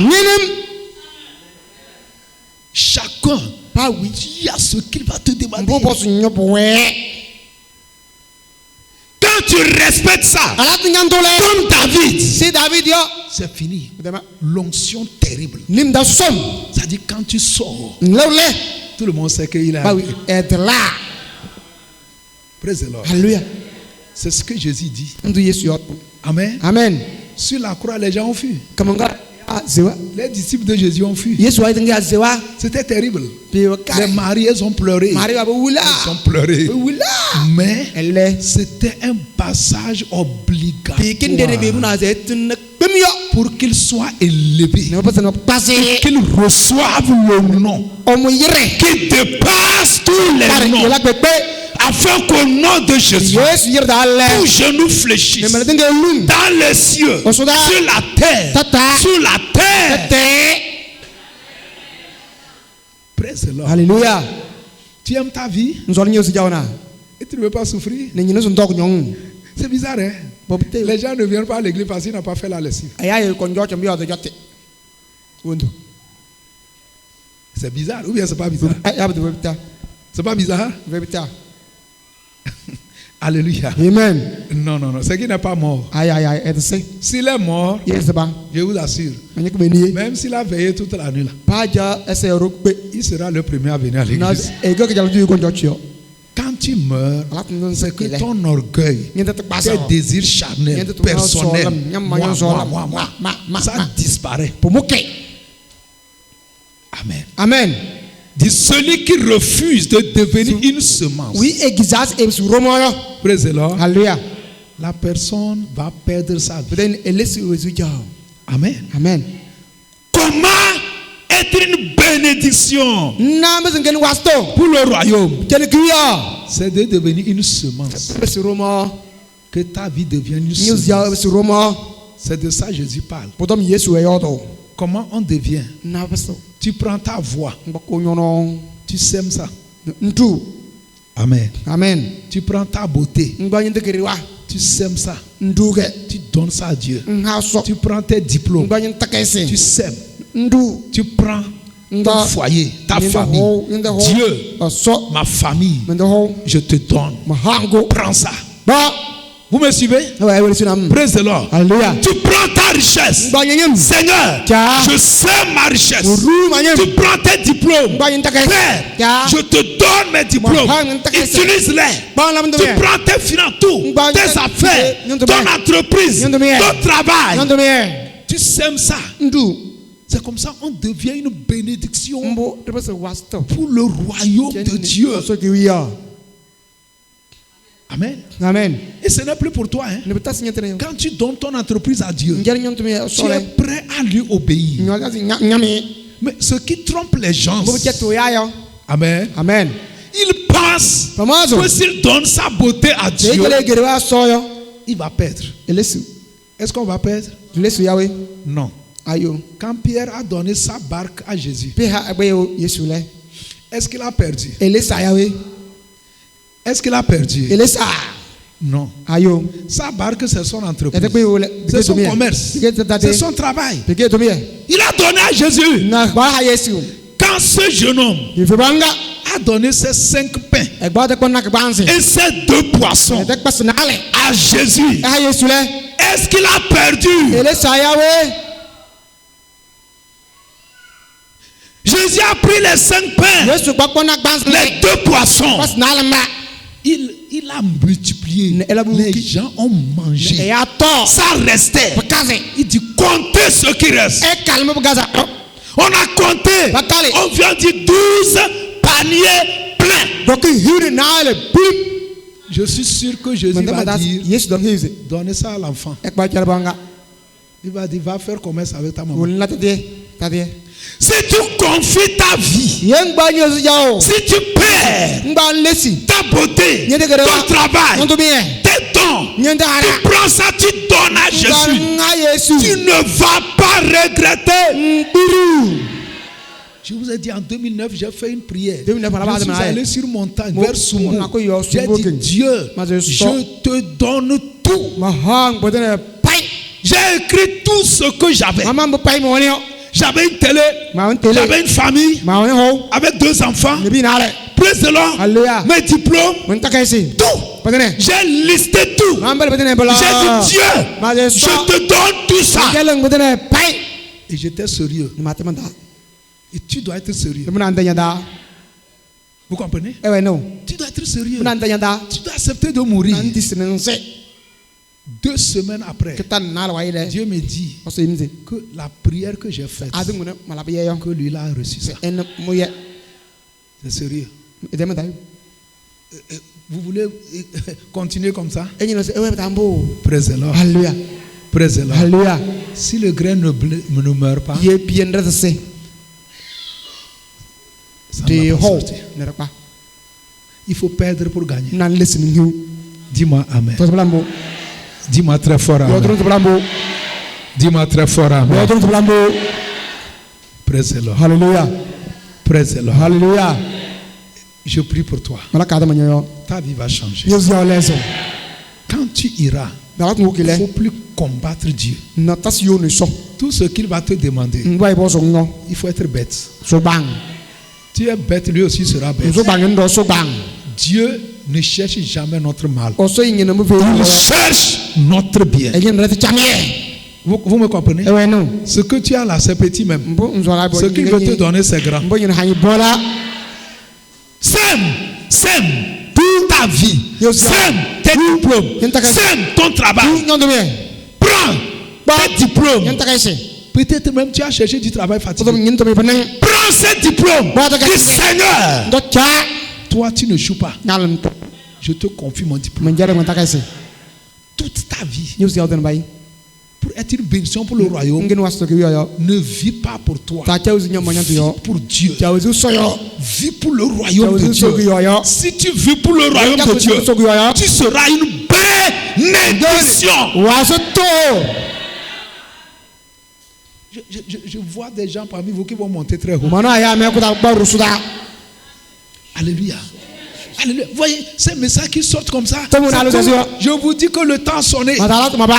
Speaker 1: Chacun, il y a ce qu'il va te demander. Quand tu respectes ça, comme David, c'est fini. L'onction terrible. Ça dit quand tu sors, tout le monde sait qu'il est là. Praise the Lord.
Speaker 2: Alléluia.
Speaker 1: C'est ce que Jésus dit. Amen.
Speaker 2: Amen.
Speaker 1: Sur la croix, les gens ont fui. Les disciples de Jésus ont fui. C'était terrible. Les maris, elles ont pleuré. Elles ont pleuré. Mais c'était un passage obligatoire pour qu'ils soient élevés, pour qu'ils reçoivent le nom qui dépasse tous les noms, afin qu'au nom de Jésus, tout genou fléchisse dans les cieux, sur la terre, sur la terre. Praise the Lord.
Speaker 2: Alléluia.
Speaker 1: Tu aimes ta vie et tu ne veux pas souffrir. C'est bizarre, hein? Les gens ne viennent pas à l'église parce qu'ils n'ont pas fait la lessive. C'est bizarre ou bien c'est pas bizarre? C'est pas bizarre? Alléluia.
Speaker 2: Amen.
Speaker 1: Non, non, non. C'est qu'il n'est pas mort.
Speaker 2: Aïe, aïe, aïe. Et c'est.
Speaker 1: S'il est mort,
Speaker 2: Yes, c'est bon.
Speaker 1: je vous assure,
Speaker 2: On est que béni.
Speaker 1: même s'il a veillé toute la nuit là,
Speaker 2: Pas déjà essayer de
Speaker 1: il sera le premier à venir à l'église.
Speaker 2: et que j'ai dit qu'on doit tuer.
Speaker 1: Quand tu meurs, c'est que ton orgueil, tes
Speaker 2: Ça
Speaker 1: désirs charnels, personnels, moi, ça disparaît.
Speaker 2: pour moi.
Speaker 1: Amen.
Speaker 2: Amen.
Speaker 1: Dit celui qui refuse de devenir une semence.
Speaker 2: Oui, exact. Et sur Romain.
Speaker 1: Praise the Lord.
Speaker 2: Alléluia.
Speaker 1: La personne va perdre sa vie.
Speaker 2: Then elle laisse le résultat.
Speaker 1: Amen.
Speaker 2: Amen.
Speaker 1: Comment être une bénédiction
Speaker 2: Na mais ngeen wasto.
Speaker 1: pour le royaume?
Speaker 2: Quel cuya?
Speaker 1: C'est de devenir une semence.
Speaker 2: Sur Romain.
Speaker 1: Que ta vie devienne une
Speaker 2: News ya
Speaker 1: semence.
Speaker 2: sur Romain.
Speaker 1: C'est de ça que Jésus parle.
Speaker 2: Potom Yesu e yodo.
Speaker 1: Comment on devient?
Speaker 2: Na pasto.
Speaker 1: Tu prends ta voix,
Speaker 2: Mbako nyono.
Speaker 1: tu sèmes ça.
Speaker 2: Ntu.
Speaker 1: Amen.
Speaker 2: Amen.
Speaker 1: Tu prends ta beauté,
Speaker 2: Ngbanyi tekeriwa.
Speaker 1: tu sèmes ça.
Speaker 2: Nduge.
Speaker 1: Tu donnes ça à Dieu.
Speaker 2: Ngaso.
Speaker 1: Tu prends tes diplômes,
Speaker 2: Ngbanyi takese.
Speaker 1: tu sèmes.
Speaker 2: Ndu.
Speaker 1: Tu prends ton
Speaker 2: Nga.
Speaker 1: foyer, ta famille. Dieu,
Speaker 2: So.
Speaker 1: ma famille,
Speaker 2: Mendo.
Speaker 1: je te donne.
Speaker 2: Mahango.
Speaker 1: Prends ça.
Speaker 2: Ba.
Speaker 1: Vous me suivez?
Speaker 2: Ouais, ouais, c'est nam.
Speaker 1: Praise the Lord.
Speaker 2: Alléluia.
Speaker 1: Tu prends ta richesse.
Speaker 2: Ngbanyi.
Speaker 1: Seigneur,
Speaker 2: Tiens.
Speaker 1: je sème ma richesse.
Speaker 2: Uru manyem.
Speaker 1: Tu prends tes diplômes.
Speaker 2: Ngbanyi takese.
Speaker 1: Père,
Speaker 2: Tiens.
Speaker 1: je te donne mes diplômes. Utilise-les.
Speaker 2: Ba lam
Speaker 1: Tu prends tes finances, tout, tes affaires, ton entreprise, ton travail. Tu sèmes ça.
Speaker 2: Ndu.
Speaker 1: C'est comme ça on devient une bénédiction
Speaker 2: Mbo de se wasto.
Speaker 1: pour le royaume de Dieu.
Speaker 2: So kiya.
Speaker 1: Amen.
Speaker 2: Amen.
Speaker 1: Et ce n'est plus pour toi. Hein.
Speaker 2: Ne peut signer tene.
Speaker 1: Quand tu donnes ton entreprise à Dieu,
Speaker 2: Ngel nyom tumi
Speaker 1: tu es
Speaker 2: sole.
Speaker 1: prêt à lui obéir.
Speaker 2: Nyami.
Speaker 1: Mais ce qui trompe les gens,
Speaker 2: Mbo keto ya yo.
Speaker 1: amen,
Speaker 2: Amen.
Speaker 1: ils pensent
Speaker 2: Pamazo.
Speaker 1: que s'il donne sa beauté à Dieu,
Speaker 2: Ekele gerewa soyo.
Speaker 1: il va perdre.
Speaker 2: Elesu.
Speaker 1: Est-ce qu'on va perdre?
Speaker 2: Lesu yawe.
Speaker 1: Non.
Speaker 2: Ayo.
Speaker 1: Quand Pierre a donné sa barque à Jésus,
Speaker 2: Peha agbeyo Yesu le.
Speaker 1: est-ce qu'il a perdu?
Speaker 2: Elesa yawe.
Speaker 1: Est-ce qu'il a perdu?
Speaker 2: Elesa.
Speaker 1: Non.
Speaker 2: Ayo.
Speaker 1: Sa barque, c'est son entreprise.
Speaker 2: Edekbeyo le.
Speaker 1: C'est son commerce. C'est son travail.
Speaker 2: Peke to bien.
Speaker 1: Il a donné à Jésus.
Speaker 2: Na ba ha Yesu.
Speaker 1: Quand ce jeune homme
Speaker 2: Ifebanga.
Speaker 1: a donné ses 5 pains
Speaker 2: Egba de kona kbanze.
Speaker 1: et ses 2 poissons
Speaker 2: Edek pas na ale.
Speaker 1: à Jésus,
Speaker 2: Ha Yesu le.
Speaker 1: est-ce qu'il a perdu?
Speaker 2: Elesa yawe.
Speaker 1: Jésus a pris les 5 pains,
Speaker 2: Yesu gba kona kbanze.
Speaker 1: les 2 poissons.
Speaker 2: Pas na ale ma.
Speaker 1: Il a multiplié.
Speaker 2: Elle a beaucoup
Speaker 1: Les
Speaker 2: qui-
Speaker 1: gens ont mangé.
Speaker 2: Et à tort.
Speaker 1: Ça restait.
Speaker 2: Bakaze.
Speaker 1: Il dit comptez ce qui reste.
Speaker 2: E calme bagaza.
Speaker 1: On a compté.
Speaker 2: Bakale.
Speaker 1: On vient dire 12 paniers pleins.
Speaker 2: Donc huri na ale bim.
Speaker 1: Je suis sûr que Jésus
Speaker 2: Manda
Speaker 1: va
Speaker 2: madas
Speaker 1: dire
Speaker 2: Yesu don hize.
Speaker 1: donnez ça à l'enfant.
Speaker 2: Ekba jalbanga.
Speaker 1: Il va dire va faire commerce avec ta maman.
Speaker 2: Wonna tade. Tade.
Speaker 1: Si tu confies ta vie,
Speaker 2: Yen gba nyosu jao.
Speaker 1: si tu perds
Speaker 2: Ngba lesi.
Speaker 1: ta beauté, ton travail,
Speaker 2: Nto bien.
Speaker 1: tes dons,
Speaker 2: Nyenda
Speaker 1: tu
Speaker 2: ara.
Speaker 1: prends ça, tu donnes à Jésus.
Speaker 2: Nga Yesu.
Speaker 1: Tu ne vas pas regretter.
Speaker 2: Mburu.
Speaker 1: Je vous ai dit en 2009, j'ai fait une prière.
Speaker 2: 2009, on a
Speaker 1: Je suis
Speaker 2: parlé de
Speaker 1: allé sur montagne,
Speaker 2: Mo-
Speaker 1: vers Soumou.
Speaker 2: on a connu au
Speaker 1: J'ai
Speaker 2: Soumou
Speaker 1: dit,
Speaker 2: King.
Speaker 1: Dieu,
Speaker 2: Mais je
Speaker 1: je
Speaker 2: sors.
Speaker 1: te donne tout.
Speaker 2: Mahang bodene pai.
Speaker 1: J'ai écrit tout ce que j'avais.
Speaker 2: Mama mbo pai mo ne.
Speaker 1: J'avais une télé,
Speaker 2: Ma on tele.
Speaker 1: j'avais une famille,
Speaker 2: Ma on ho.
Speaker 1: avec 2 enfants.
Speaker 2: Ne bi na ale.
Speaker 1: Praise the Lord.
Speaker 2: Alléluia.
Speaker 1: Mes diplômes,
Speaker 2: Mon takaisi.
Speaker 1: tout.
Speaker 2: Bodene.
Speaker 1: J'ai listé tout.
Speaker 2: Mambel bodene bola.
Speaker 1: J'ai dit, Dieu,
Speaker 2: Ma je
Speaker 1: je
Speaker 2: sors.
Speaker 1: te donne tout ça.
Speaker 2: Keleng bodene pai.
Speaker 1: Et j'étais sérieux.
Speaker 2: Ni mate manda.
Speaker 1: Et tu dois être sérieux.
Speaker 2: Muna ndanya da.
Speaker 1: Vous comprenez?
Speaker 2: Eh ouais non.
Speaker 1: Tu dois être sérieux.
Speaker 2: Muna ndanya da.
Speaker 1: Tu dois accepter de mourir.
Speaker 2: Nanti senense.
Speaker 1: 2 semaines après,
Speaker 2: Ketan na la waile.
Speaker 1: Dieu me dit
Speaker 2: Oso imze.
Speaker 1: que la prière que j'ai faite,
Speaker 2: Adu ngune malabiye yo.
Speaker 1: que lui il a reçu ça.
Speaker 2: En moye.
Speaker 1: C'est sérieux.
Speaker 2: Edeme da.
Speaker 1: Vous voulez continuer comme ça?
Speaker 2: Enyi no se ewe tambo.
Speaker 1: Praise the Lord.
Speaker 2: Alléluia.
Speaker 1: Praise the Lord.
Speaker 2: Alléluia.
Speaker 1: Si le grain ne meurt pas,
Speaker 2: Ye bien rese.
Speaker 1: ça
Speaker 2: De
Speaker 1: ne va pas
Speaker 2: ho.
Speaker 1: sortir.
Speaker 2: Ne pas.
Speaker 1: Il faut perdre pour gagner.
Speaker 2: Nan listening you.
Speaker 1: Dis-moi Amen.
Speaker 2: To blambo.
Speaker 1: Dis-moi très fort
Speaker 2: Yo
Speaker 1: Amen.
Speaker 2: tron to blambo.
Speaker 1: Dis-moi très fort
Speaker 2: Yo
Speaker 1: Amen.
Speaker 2: tron to blambo.
Speaker 1: Praise the Lord.
Speaker 2: Hallelujah.
Speaker 1: Praise the Lord.
Speaker 2: Hallelujah.
Speaker 1: Je prie pour toi.
Speaker 2: Mala kada manyo.
Speaker 1: Ta vie va changer.
Speaker 2: Yo zia leso.
Speaker 1: Quand tu iras,
Speaker 2: Dalat
Speaker 1: il ne
Speaker 2: ngokile.
Speaker 1: faut plus combattre Dieu.
Speaker 2: Na tas yo ne so.
Speaker 1: Tout ce qu'il va te demander,
Speaker 2: Ngwa ibo so ngo.
Speaker 1: il faut être bête.
Speaker 2: So bang.
Speaker 1: Tu es bête, lui aussi sera bête.
Speaker 2: So bang ndo so bang.
Speaker 1: Dieu ne cherche jamais notre mal.
Speaker 2: oso ingene mu fe
Speaker 1: Il cherche notre bien.
Speaker 2: engene rete chamie
Speaker 1: Vous me comprenez?
Speaker 2: ewe no
Speaker 1: Ce que tu as là, c'est petit même.
Speaker 2: mbo nzora bo
Speaker 1: Ce qu'il veut te donner, c'est grand.
Speaker 2: mbo ngene hanyi bola
Speaker 1: Sème toute ta vie. Sème tes diplômes. Sème ton travail.
Speaker 2: nyondo me
Speaker 1: Prends tes diplômes.
Speaker 2: nyanta kaise
Speaker 1: Peut-être même tu as cherché du travail fatigué.
Speaker 2: odo nyinto me panen
Speaker 1: Prends ces diplômes. Dis Seigneur,
Speaker 2: do cha
Speaker 1: toi tu ne joues pas.
Speaker 2: ngalon
Speaker 1: Je te confie mon diplôme.
Speaker 2: manjara nyanta kaise
Speaker 1: Toute ta vie.
Speaker 2: nyusi yauden bay
Speaker 1: Pour être une bénédiction pour le royaume.
Speaker 2: ngene wasto ke yo
Speaker 1: Ne vis pas pour toi.
Speaker 2: ta chawzi nyama nyanto yo
Speaker 1: Vis pour Dieu.
Speaker 2: chawzi soyo
Speaker 1: Vis pour le royaume de
Speaker 2: chawzi sogu
Speaker 1: Dieu.
Speaker 2: yo
Speaker 1: Si tu vis pour le royaume de Dieu, tu seras une bénédiction.
Speaker 2: waso to
Speaker 1: Je vois des gens parmi vous qui vont monter très haut.
Speaker 2: mana ya me kuta baru suda
Speaker 1: Alléluia. Alléluia. Voyez, ces messages qui sortent comme ça.
Speaker 2: Je
Speaker 1: vous dis que le temps a sonné.
Speaker 2: madala ma ba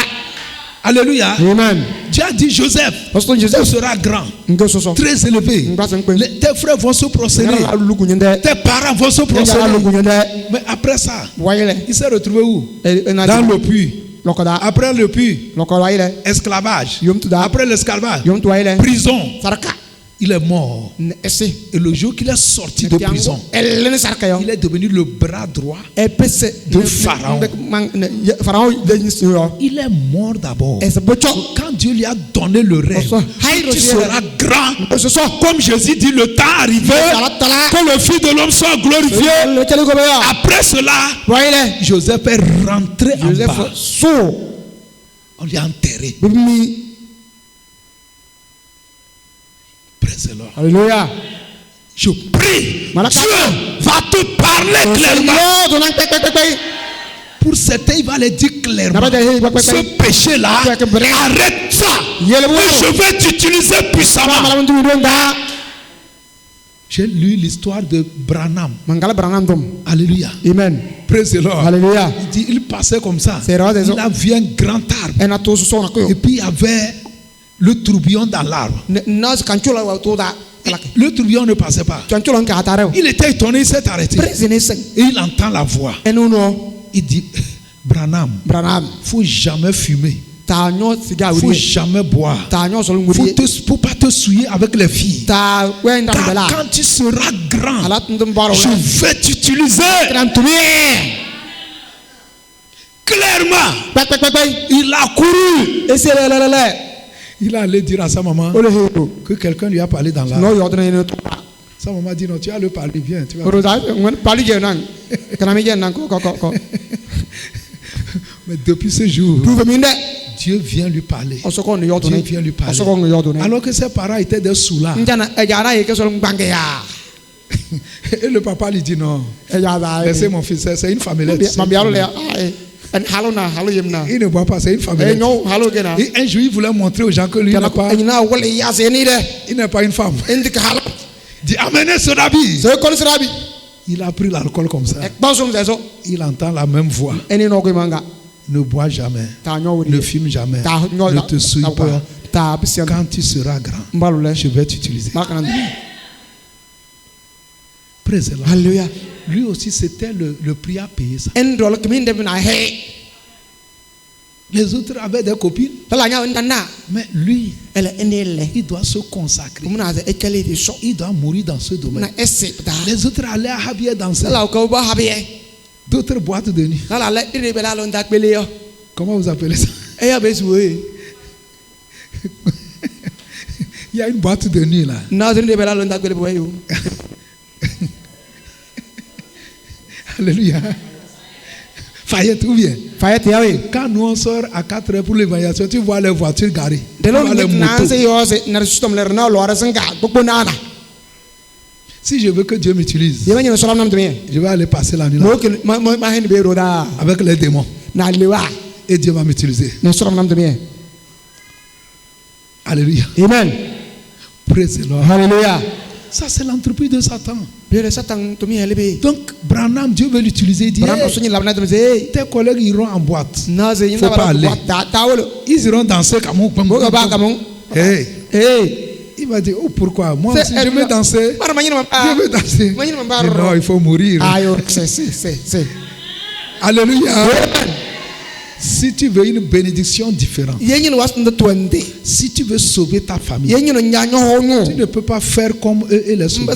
Speaker 1: Alléluia.
Speaker 2: amen
Speaker 1: Dieu a dit Joseph,
Speaker 2: Pastor
Speaker 1: tu
Speaker 2: Joseph
Speaker 1: seras grand,
Speaker 2: ngo soso
Speaker 1: très élevé. Tes frères vont se prosterner. Tes parents vont se prosterner. Mais après ça, il s'est retrouvé où? Dans le puits. Après le puits, esclavage. Après l'esclavage, prison. Il est mort. Et le jour qu'il est sorti de prison, il est devenu le bras droit de Pharaon. Il est mort d'abord. Quand Dieu lui a donné le rêve, tu seras grand. Comme Jésus dit, le temps arrivé que le Fils de l'homme soit glorifié. Après cela, Joseph est rentré en bas. On lui a enterré. Praise the Lord.
Speaker 2: Alléluia.
Speaker 1: Je prie. Dieu va te parler clairement. Pour certains, il va les dire clairement. Ce péché-là, arrête ça. Et je vais t'utiliser puissamment. J'ai lu l'histoire de Branham. Alléluia.
Speaker 2: Amen.
Speaker 1: Praise the Lord.
Speaker 2: Alléluia.
Speaker 1: Il dit, il passait comme ça. Il a vu un grand arbre. Et puis il y avait le tourbillon dans l'arbre. Le tourbillon ne passait pas. Il était étonné, il s'est arrêté. Et il entend la voix. Il dit, Branham, il ne faut jamais fumer. Il ne faut jamais boire. Il ne faut pas te souiller avec les filles. Quand tu seras grand, je vais t'utiliser. Clairement, il a couru. Il est allé dire à sa maman que quelqu'un lui a parlé dans l'arbre. Sa maman dit non, tu vas le parler, viens. Tu vas... Mais depuis ce jour, Dieu vient lui parler. Dieu vient lui parler. Alors que ses parents étaient des soulards. Et le papa lui dit non. Laissez mon fils, c'est une famillette. Il ne boit pas, c'est une famille. Et un jour, il voulait montrer aux gens que lui il n'est pas une femme. Il dit amenez ce rabbi. Il a pris l'alcool comme ça. Il entend la même voix. Ne bois jamais. Ne fume jamais. Ne te souille pas. Quand tu seras grand, je vais t'utiliser. Praise the Lord.
Speaker 2: Alléluia.
Speaker 1: Lui aussi, c'était le prix à payer ça. Les autres avaient des copines. Mais lui, il doit se consacrer. Il doit mourir dans ce domaine. Les autres allaient à Habia danser. D'autres boîtes de nuit. Comment vous appelez ça? Il y a une boîte de nuit là. Alléluia. Fayette ou bien?
Speaker 2: Fayette, oui.
Speaker 1: Quand nous on sort à 4 heures pour l'évaluation, tu vois les voitures garées. Tu vois les motos. Si je veux que Dieu m'utilise, je vais aller passer la nuit là avec les démons. Et Dieu va m'utiliser. Alléluia.
Speaker 2: Amen.
Speaker 1: Praise the Lord.
Speaker 2: Alléluia.
Speaker 1: Ça, c'est l'entreprise de Satan. Donc, Branham, Dieu veut l'utiliser. Il dit, hey, tes collègues iront en boîte. Il ne faut pas aller. Ils iront danser comme un. Hey. Il va dire, oh pourquoi? Moi aussi, je veux danser. Je veux danser. Mais non, il faut mourir. Alléluia. Si tu veux une bénédiction différente, si tu veux sauver ta famille, tu ne peux pas faire comme eux et les sauver.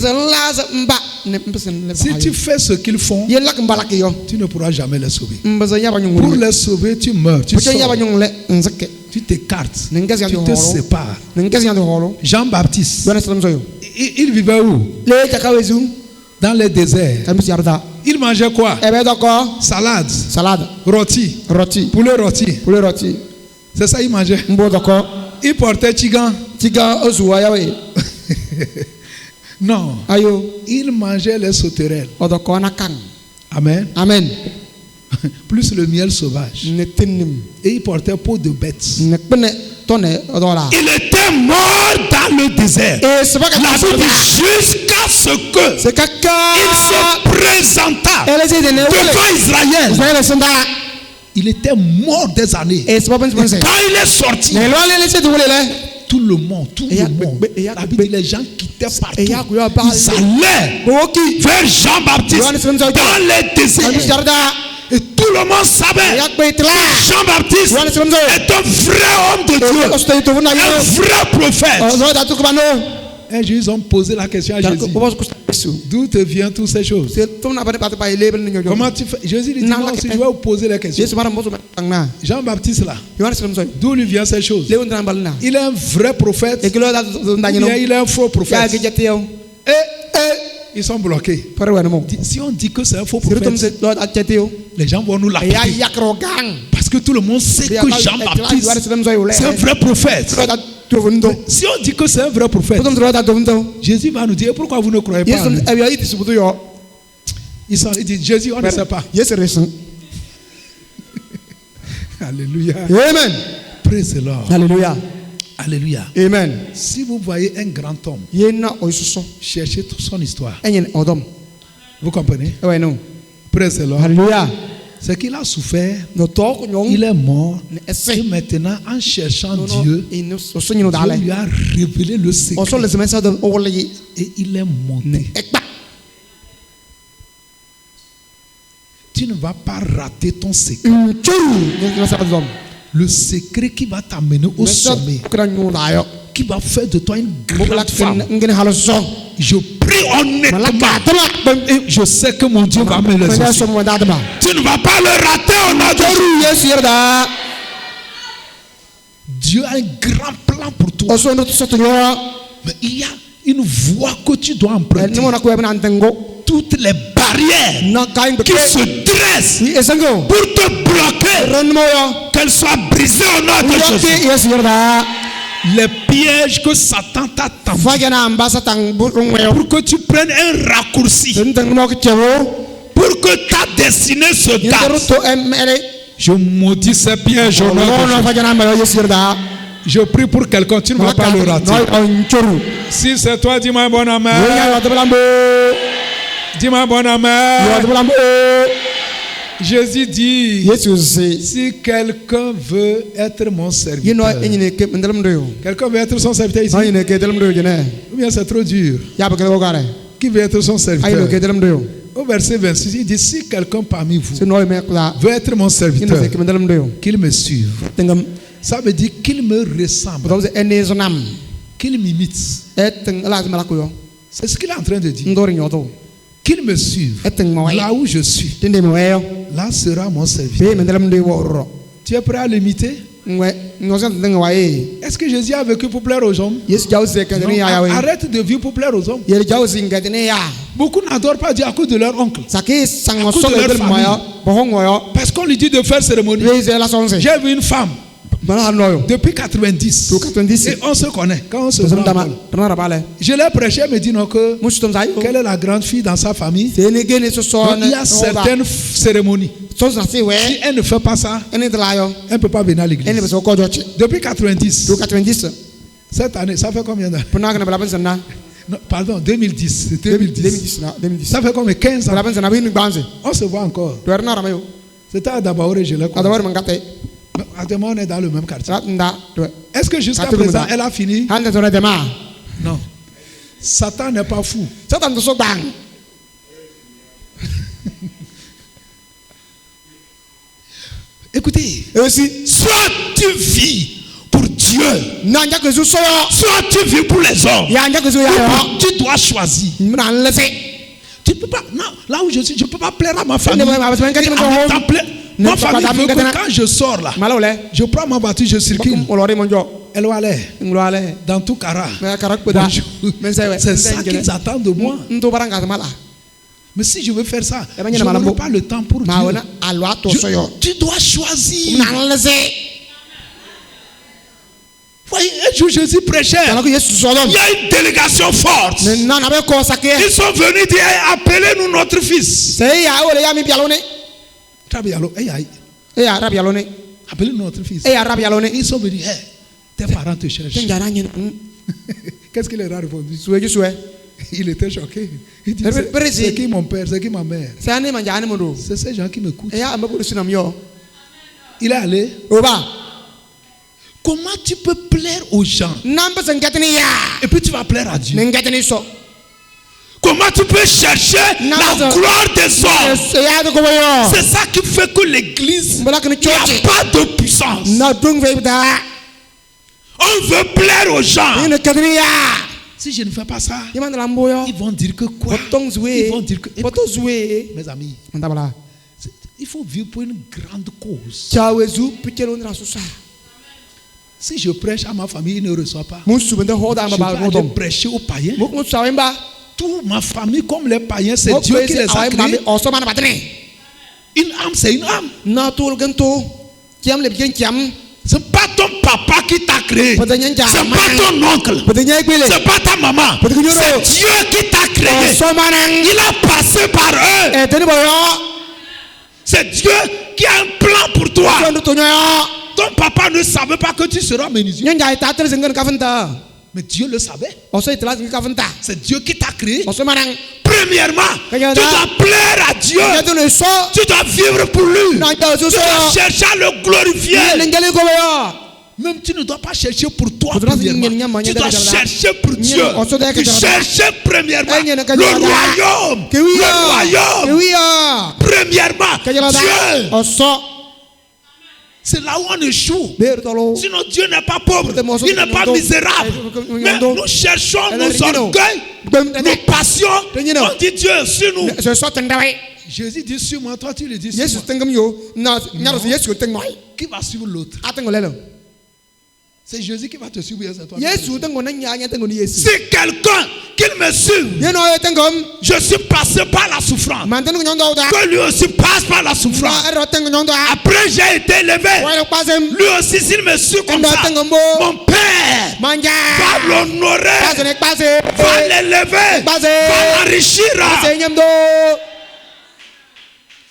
Speaker 1: Si tu fais ce qu'ils font, tu ne pourras jamais les sauver. Pour les sauver, tu meurs, tu sors, tu t'écartes, tu te sépares. Jean-Baptiste, il vivait où? Dans les déserts. Il mangeait quoi? Salade. Rôti. Poulet rôti. C'est ça il mangeait. Il portait tigan. Non. Il mangeait les sauterelles. Amen. Plus le miel sauvage. Et il portait peau de bête. Il était mort dans le désert. La Bible dit jusqu'à ce que il se présenta devant Israël. Il était mort des années. Et quand il est sorti, tout le monde, la Bible dit les gens quittaient partout. Ils allaient vers Jean-Baptiste dans les déserts. Et tout le monde savait que Jean-Baptiste est un vrai homme de Dieu, un vrai prophète. Et ils ont posé la question à Jésus. D'où te viennent toutes ces choses? Comment tu fais? Jésus lui dit, moi aussi je vais vous poser la question. Jean-Baptiste là, d'où lui viennent ces choses? Il est un vrai prophète, il est un faux prophète. Ils sont bloqués. Si on dit que c'est un faux prophète, les gens vont nous l'accuser. Parce que tout le monde sait que Jean-Baptiste, c'est un vrai prophète. Si on dit que c'est un vrai prophète, Jésus va nous dire, pourquoi vous ne croyez pas? Il dit, Jésus, on ne sait pas. Alléluia.
Speaker 2: Amen.
Speaker 1: Praise the Lord.
Speaker 2: Alléluia.
Speaker 1: Alléluia.
Speaker 2: Amen.
Speaker 1: Si vous voyez un grand homme, cherchez toute son histoire. Vous comprenez? Praise the Lord.
Speaker 2: Alléluia.
Speaker 1: C'est qu'il a souffert, il est mort, et maintenant en cherchant Dieu, Dieu lui a révélé le secret et il est monté. Tu ne vas pas rater ton secret. Le secret qui va t'amener au sommet, qui va faire de toi une grande femme. Je prie honnêtement et je sais que mon Dieu va me les exaucer. Tu ne vas pas le rater au nom de Jésus. Dieu a un grand plan pour toi. Mais il y a une voie que tu dois emprunter. Toutes les barrières qui se dressent pour te bloquer, qu'elles soient brisées au nom de Jésus. Les pièges que Satan t'a tendu pour que tu prennes un raccourci, pour que ta destinée se gâte. Je maudis ces pièges au nom de Jésus. Je prie pour quelqu'un, tu ne vas pas le rater. Si c'est toi, dis-moi bon amen. Dis-moi bon amen. Jésus dit, si quelqu'un veut être mon serviteur, quelqu'un veut être son serviteur ici, ou bien c'est trop dur. Qui veut être son serviteur? Au verset 26, il dit, si quelqu'un parmi vous veut être mon serviteur, qu'il me suive. Ça veut dire qu'il me ressemble, qu'il m'imite. C'est ce qu'il est en train de dire. Qu'il me suive. Là où je suis, là sera mon serviteur. Tu es prêt à l'imiter? Est-ce que Jésus a vécu pour plaire aux hommes? Non, arrête de vivre pour plaire aux hommes. Beaucoup n'adorent pas Dieu à cause de leur oncle, à cause de leur famille. Parce qu'on lui dit de faire cérémonie. J'ai vu une femme depuis 90 et on se connaît quand on se voit. Je l'ai prêché, elle me dit non, quelle est la grande fille dans sa famille. Donc, il y a certaines cérémonies. Si elle ne fait pas ça, elle ne peut pas venir à l'église. Depuis 90. Cette année, ça fait combien d'années? Non, pardon, 2010. 2010. Ça fait combien? 15 ans. On se voit encore. C'était à Dabaoré, je l'ai connu. On est dans le même quartier. Est-ce que jusqu'à présent, elle a fini? Non. Satan n'est pas fou.
Speaker 2: Satan to so bang.
Speaker 1: Écoutez, soit tu vis pour Dieu, soit tu vis pour les hommes. Tu dois choisir. Tu peux pas, non, là où je suis, je ne peux pas plaire à ma famille. Ma famille veut que quand je sors là, je prends ma voiture, je circule. Elle va aller dans tout Kara. C'est ça qu'ils attendent de moi. Mais si je veux faire ça, je n'aurai pas le temps pour Dieu. Tu dois choisir. Voyez, un jour Jésus prêchait. Il y a une délégation forte. Ils sont venus dire, appelez-nous notre fils. Appelez-nous notre fils. Ils sont venus, tes parents te cherchent. Qu'est-ce qu'il leur a répondu? Il était choqué. Il dit, c'est qui mon père, c'est qui ma mère? C'est ces gens qui m'écoutent. Il est allé. Comment tu peux plaire aux gens et puis tu vas plaire à Dieu? Comment tu peux chercher la gloire des hommes? C'est ça qui fait que l'église n'a pas de puissance. On veut plaire aux gens. Si je ne fais pas ça, ils vont dire que quoi? Ils vont dire que, mes amis, il faut vivre pour une grande cause. Si je prêche à ma famille, ils ne reçoivent pas. Je vais aller prêcher aux païens. Toute ma famille, comme les païens, c'est Dieu qui les a créés. Une âme, c'est une âme. C'est pas ton papa qui t'a créé. C'est pas ton oncle. C'est pas ta maman. C'est Dieu qui t'a créé. Il a passé par eux. C'est Dieu qui a un plan pour toi. Ton papa ne savait pas que tu seras menuisier. Mais Dieu le savait. C'est Dieu qui t'a créé. Premièrement, tu dois plaire à Dieu. Tu dois vivre pour lui. Tu dois chercher à le glorifier. Même tu ne dois pas chercher pour toi premièrement. Tu dois chercher pour Dieu. Tu cherches premièrement le royaume. Le royaume. Premièrement, Dieu. C'est là où on échoue. Sinon Dieu n'est pas pauvre. Il n'est pas misérable. Mais nous cherchons nos orgueils, nos passions. On dit Dieu sur nous. Jésus dit sur moi, toi tu le dis sur moi. Qui va suivre l'autre? C'est Jésus qui va te suivre. C'est toi. Si quelqu'un qui me suit, je suis passé par la souffrance, que lui aussi passe par la souffrance. Après j'ai été élevé. Lui aussi s'il me suit comme ça, mon père va l'honorer, va l'élever, va l'enrichir.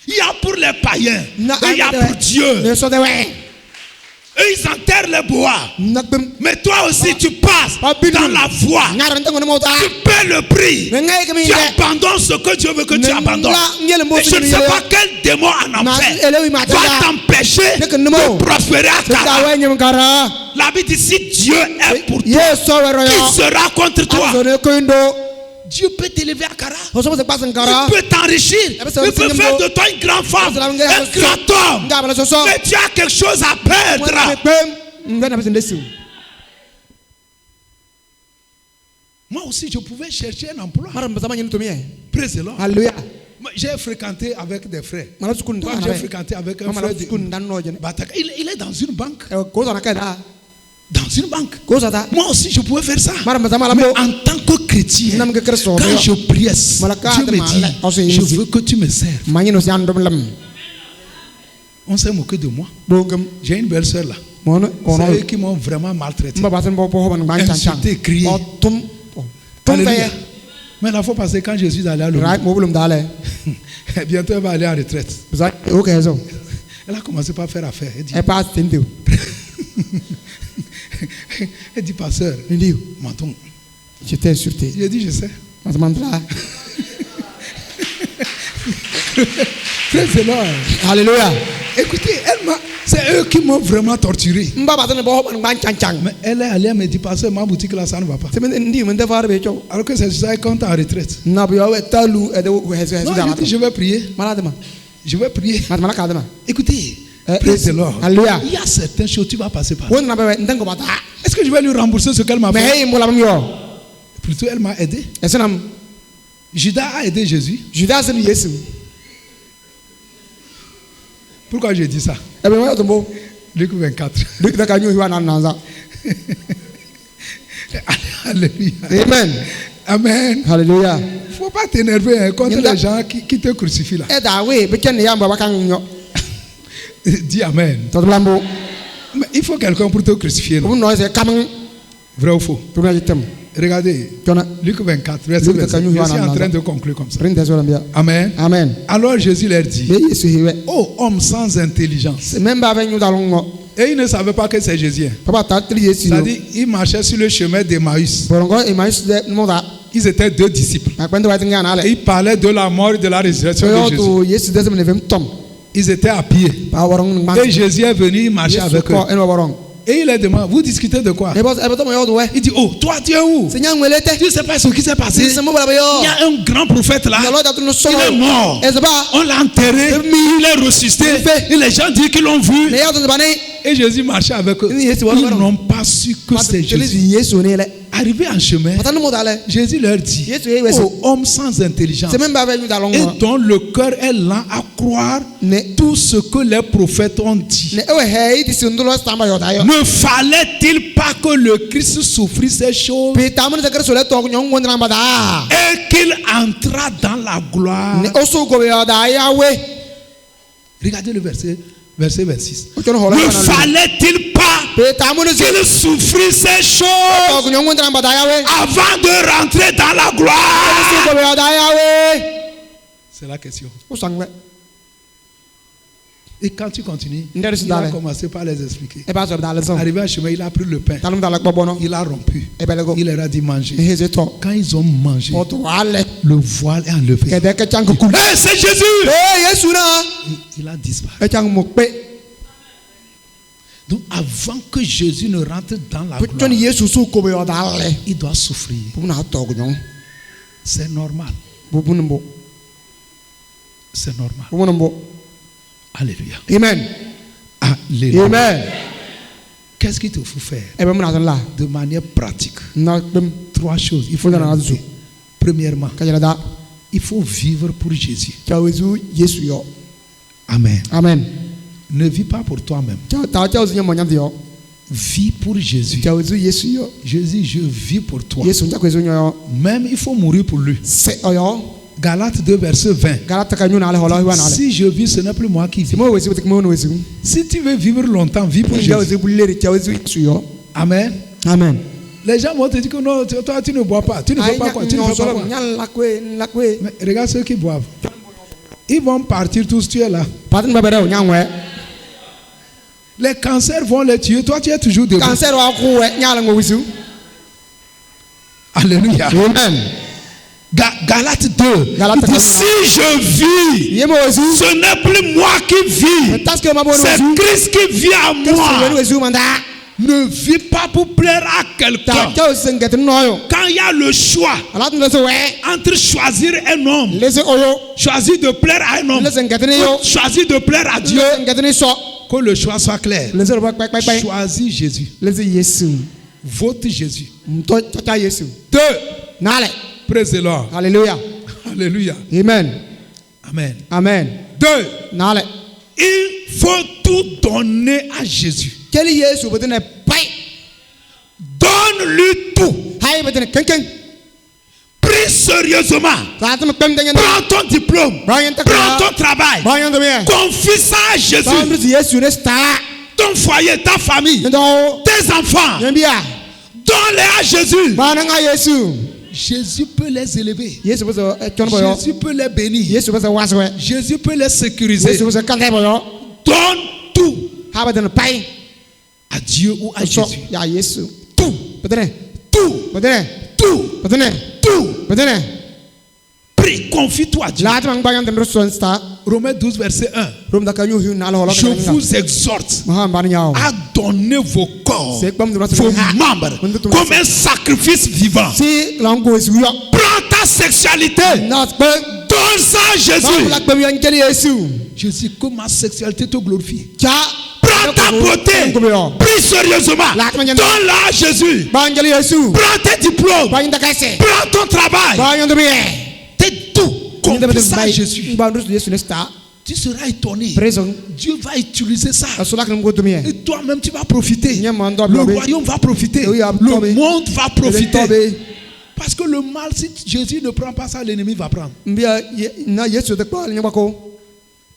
Speaker 1: Il y a pour les païens, il y a pour Dieu. Eux, ils enterrent les bois. Mais toi aussi, tu passes dans la voie. Tu paies le prix. Tu abandonnes ce que Dieu veut que tu abandonnes. Et je ne sais pas quel démon en enfer va t'empêcher de prospérer à Kara. La Bible dit, si Dieu est pour toi, qui sera contre toi? Dieu peut t'élever à Kara. Il peut t'enrichir. Il peut faire de toi une grande femme, un grand homme. Mais tu as quelque chose à perdre. Moi aussi, je pouvais chercher un emploi. Praise the Lord. J'ai fréquenté avec des frères. J'ai fréquenté avec un frère. Il est dans une banque. Dans une banque. Moi aussi je pouvais faire ça. Mais en tant que chrétien, quand je prie, Dieu me dit, je veux que tu me serves. On s'est moqué de moi. J'ai une belle soeur là. C'est eux qui m'ont vraiment maltraité. Insulté, crié. Alléluia. Mais la fois passée, quand je suis allé à l'hôpital, bientôt elle va aller en retraite. Elle a commencé par faire affaire. Elle dit, pasteur, menton.
Speaker 2: J'étais insulté.
Speaker 1: J'ai dit, je sais.
Speaker 2: Alléluia.
Speaker 1: Écoutez, C'est eux qui m'ont vraiment torturé. Mais elle est allée me dire, parce que ma boutique là, ça ne va pas. Alors que c'est ça quand t'es en retraite. Non, je dis, je vais prier. Je vais prier. Écoutez, praise the Lord. Il y a certaines choses, tu vas passer par là. Est-ce que je vais lui rembourser ce qu'elle m'a fait? Plutôt, elle m'a aidé. Judas a aidé Jésus. Pourquoi j'ai dit ça? Luc 24. Alléluia.
Speaker 2: Amen.
Speaker 1: Amen.
Speaker 2: Alléluia.
Speaker 1: Il ne faut pas t'énerver contre les gens qui te crucifient là. Dis Amen. Mais il faut quelqu'un pour te crucifier. Non? Vrai ou faux? Regardez, Luc 24, verset 25. Je suis en train de conclure comme ça. Amen.
Speaker 2: Amen.
Speaker 1: Alors Jésus leur dit, oh homme sans intelligence. Et ils ne savaient pas que c'est Jésus. C'est-à-dire, ils marchaient sur le chemin d'Emmaüs. Ils étaient 2 disciples. Et ils parlaient de la mort et de la résurrection de Jésus. Ils étaient à pied. Et Jésus est venu, il marchait avec eux. Et il leur demande, vous discutez de quoi? Il dit, oh, toi tu es où? Tu ne sais pas ce qui s'est passé. Il y a un grand prophète là. Il est mort. On l'a enterré. Il est ressuscité. Et les gens disent qu'ils l'ont vu. Et Jésus marchait avec eux. Ils n'ont pas su que c'est Jésus. Arrivé en chemin, Jésus leur dit, oh homme sans intelligence, et dont le cœur est lent à croire tout ce que les prophètes ont dit. Ne fallait-il pas que le Christ souffrisse ces choses et qu'il entra dans la gloire? Regardez le verset 26. Ne fallait-il pas qu'il souffrisse ces choses avant de rentrer dans la gloire? C'est la question. Et quand tu continues, il a commencé par les expliquer. Arrivé à chemin, il a pris le pain. Il a rompu. Il leur a dit manger. Quand ils ont mangé, le voile est enlevé. Hey, c'est Jésus! Il a disparu. Donc avant que Jésus ne rentre dans la gloire, il doit souffrir. C'est normal. C'est normal. Alléluia.
Speaker 2: Amen.
Speaker 1: Alléluia.
Speaker 2: Amen.
Speaker 1: Qu'est-ce qu'il te faut faire? De manière pratique. 3 choses. Il faut faire. Premièrement, il faut vivre pour Jésus. Amen.
Speaker 2: Amen.
Speaker 1: Ne vis pas pour toi-même. Vis pour Jésus. Jésus, je vis pour toi. Même il faut mourir pour lui. Galates 2, verset 20. Si je vis, ce n'est plus moi qui vis. Si tu veux vivre longtemps, vis pour Jésus. Amen.
Speaker 2: Amen.
Speaker 1: Les gens vont te dire que non, toi tu ne bois pas. Tu ne fais pas quoi? Tu ne fais pas quoi? Mais regarde ceux qui boivent. Ils vont partir tous, tu es là. Les cancers vont les tuer. Toi, tu es toujours debout. Alléluia.
Speaker 2: Amen.
Speaker 1: Galates 2. Si je vis, ce n'est plus moi qui vis. C'est Christ qui vit en moi. Ne vis pas pour plaire à quelqu'un. Quand il y a le choix entre choisir un homme, choisir de plaire à un homme, choisir de plaire à Dieu, que le choix soit clair. Choisis Jésus. Vote Jésus. 2. Praise the Lord.
Speaker 2: Alléluia.
Speaker 1: Alléluia.
Speaker 2: Amen.
Speaker 1: Amen.
Speaker 2: Amen.
Speaker 1: 2. Il faut tout donner à Jésus. Donne-lui tout. Prie sérieusement. Prends ton diplôme. Prends ton travail. Confie ça à Jésus. Ton foyer, ta famille, tes enfants. Donne-les à Jésus. Jésus peut les élever. Jésus peut les bénir. Jésus peut les sécuriser. Donne tout à Dieu ou à Jésus. Tout. Prie, confie-toi à Dieu. Romains 12, verset 1. Je vous exhorte à donner vos corps, vos membres, comme un sacrifice vivant. Prends ta sexualité, donne ça à Jésus. Jésus, que ma sexualité te glorifie. Prends ta beauté, prie sérieusement, donne-la à Jésus. Prends tes diplômes, prends ton travail, t'es tout, confie ça à Jésus. Tu seras étonné. Dieu va utiliser ça. Et toi-même, tu vas profiter. Le royaume va profiter. Le monde va profiter. Parce que le mal, si Jésus ne prend pas ça, l'ennemi va prendre.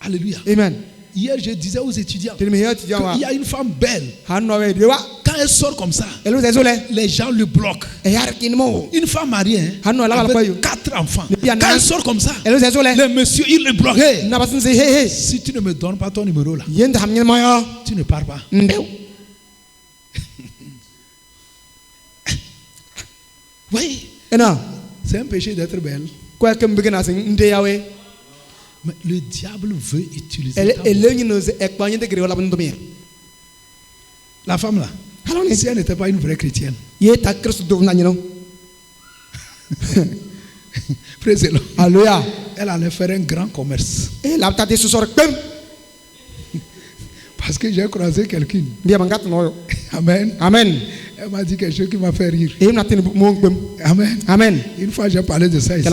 Speaker 1: Alléluia.
Speaker 2: Amen.
Speaker 1: Hier, je disais aux étudiants qu'il y a une femme belle. Quand elle sort comme ça, les gens le bloquent. Une femme mariée avec 4 enfants. Quand elle sort comme ça, les messieurs, ils le bloquent. Si tu ne me donnes pas ton numéro là, tu ne pars pas. Oui. C'est un péché d'être belle. Mais le diable veut utiliser la femme là. Si elle n'était pas une vraie chrétienne, elle allait faire un grand commerce. Parce que j'ai croisé quelqu'un. Amen.
Speaker 2: Amen.
Speaker 1: Elle m'a dit quelque chose qui m'a fait rire. Amen.
Speaker 2: Amen.
Speaker 1: Une fois j'ai parlé de ça ici.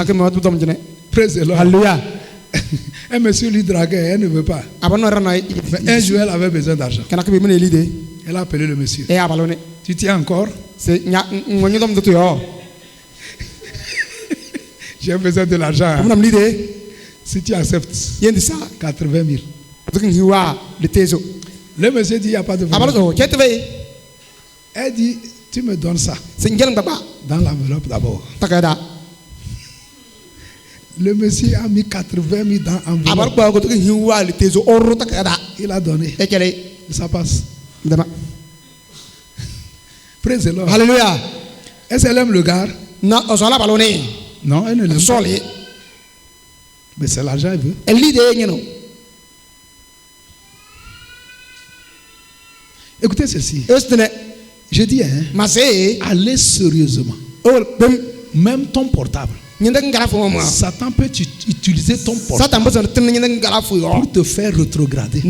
Speaker 1: Praise the Lord.
Speaker 2: Alléluia.
Speaker 1: Un monsieur lui draguait, elle ne veut pas. Mais un jour elle avait besoin d'argent. Elle a appelé le monsieur. Tu tiens encore? J'ai besoin de l'argent. Si tu acceptes 80 000. Le monsieur dit il n'y a pas de problème. Elle dit tu me donnes ça dans l'enveloppe d'abord. Le monsieur a mis 80 000 dans l'enveloppe. Il a donné. Ça passe. Praise the Lord.
Speaker 2: Alléluia.
Speaker 1: Est-ce qu'elle aime le gars? Non, elle ne l'aime pas. Mais c'est l'argent qu'elle veut. Écoutez ceci. Je dis, allez sérieusement. Même ton portable. Satan peut utiliser ton portable pour te faire rétrograder.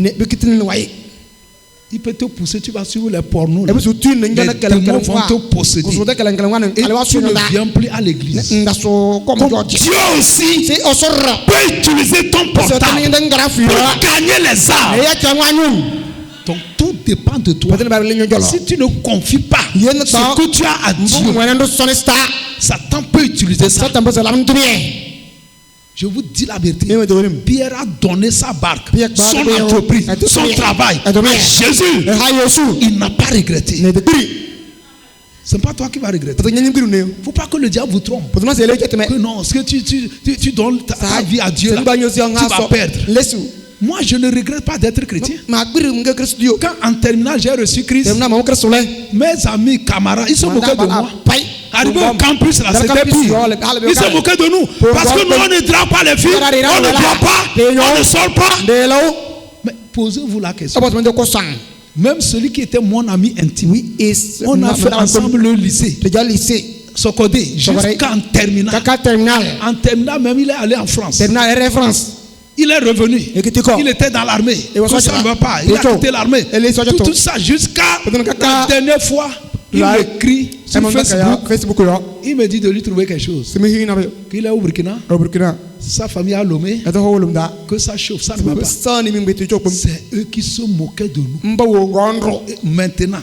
Speaker 1: Il peut te pousser, tu vas suivre les pornos. Les démons vont te posséder. Et tu ne viens plus à l'église. Dieu aussi peut utiliser ton portable pour gagner les âmes. Donc tout dépend de toi. Si tu ne confies pas ce que tu as à Dieu, Satan peut utiliser ça. Je vous dis la vérité. Pierre a donné sa barque, son entreprise, son travail à Jésus. Il n'a pas regretté. Ce n'est pas toi qui vas regretter. Il ne faut pas que le diable vous trompe. Que non, ce que tu donnes ta vie à Dieu, là, tu vas perdre. Moi, je ne regrette pas d'être chrétien. Quand en terminale, j'ai reçu Christ, mes amis, camarades, ils se moquaient de moi. Arrivé au campus, là, c'était pire. Ils se moquaient de nous. Parce que nous, on ne drague pas les filles, on ne boit pas, on ne sort pas. Mais posez-vous la question. Même celui qui était mon ami intime, on a fait ensemble le lycée. Socodé, jusqu'en terminale. En terminale, même, il est allé en France. Il est revenu. Il était dans l'armée. Ça ne va pas. Il a quitté l'armée. Tout ça jusqu'à la dernière fois. Il m'écrit sur Facebook. Il me dit de lui trouver quelque chose. Qu'il est au Burkina. Sa famille a Lomé. Que ça chauffe. Ça ne va pas. C'est eux qui se moquaient de nous. Et maintenant,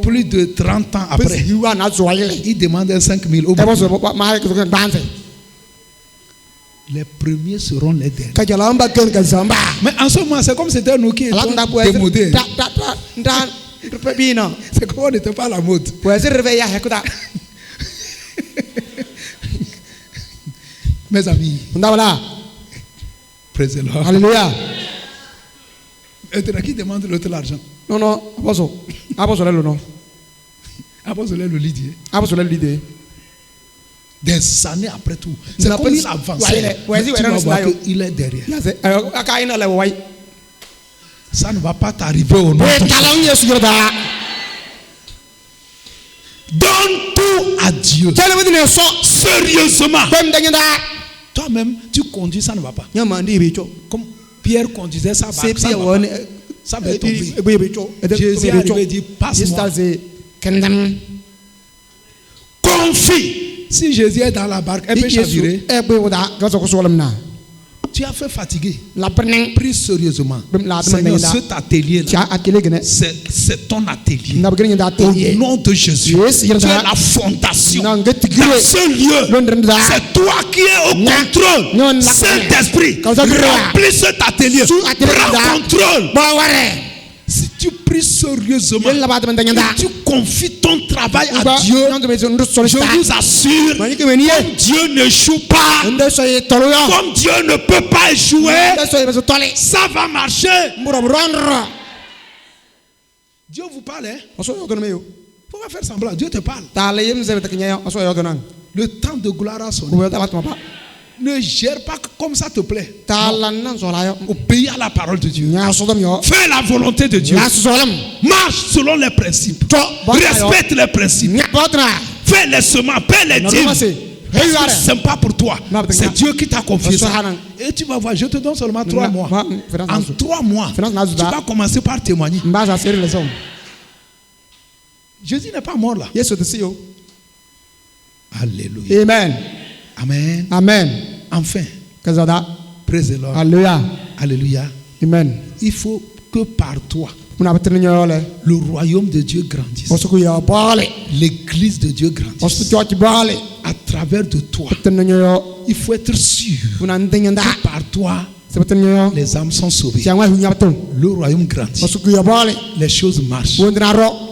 Speaker 1: plus de 30 ans après, il demande 5 000 au Burkina. Les premiers seront les derniers. Mais en ce moment, c'est comme si c'était nous qui étions démodés. C'est comme on n'était pas à la mode. Mes amis, praise the Lord.
Speaker 2: Alléluia.
Speaker 1: Qui demande l'autre l'argent?
Speaker 2: Non,
Speaker 1: Apostole le l'idée. Des années après tout, c'est comme il avance. Tu vas voir qu'il est derrière. Ça ne va pas t'arriver au nom de Jésus. Donne tout à Dieu. Sérieusement. Toi-même, tu conduis, ça ne va pas. Comme Pierre conduisait sa barque, ça va tomber. Jésus est arrivé et dit, passe-moi. Confie. Si Jésus est dans la barque, elle peut chavirer. Tu as fait fatiguer. Prie sérieusement. Seigneur, cet atelier-là, c'est ton atelier. Au nom de Jésus, tu es la fondation. Dans ce lieu, c'est toi qui es au contrôle. Saint-Esprit, remplis cet atelier. Prends contrôle. Si tu pries sérieusement et tu confies ton travail à Dieu, je vous assure, comme Dieu ne joue pas, comme Dieu ne peut pas échouer, ça va marcher. Dieu vous parle, hein? Faut pas faire semblant, Dieu te parle. Le temps de gloire a sonné. Ne gère pas comme ça te plaît. Obéis à la parole de Dieu. Fais la volonté de Dieu. Marche selon les principes. Respecte les principes. Fais les semences, paie les dîmes. Ce n'est pas pour toi. C'est Dieu qui t'a confié ça. Et tu vas voir, je te donne seulement 3 mois. En 3 mois, tu vas commencer par témoigner. Jésus n'est pas mort là. Alléluia.
Speaker 2: Amen.
Speaker 1: Amen.
Speaker 2: Amen.
Speaker 1: Enfin, praise the Lord.
Speaker 2: Alléluia.
Speaker 1: Alléluia.
Speaker 2: Amen.
Speaker 1: Il faut que par toi, le royaume de Dieu grandisse. L'église de Dieu grandisse. À travers de toi, il faut être sûr que par toi, les âmes sont sauvées. Le royaume grandit. Les choses marchent.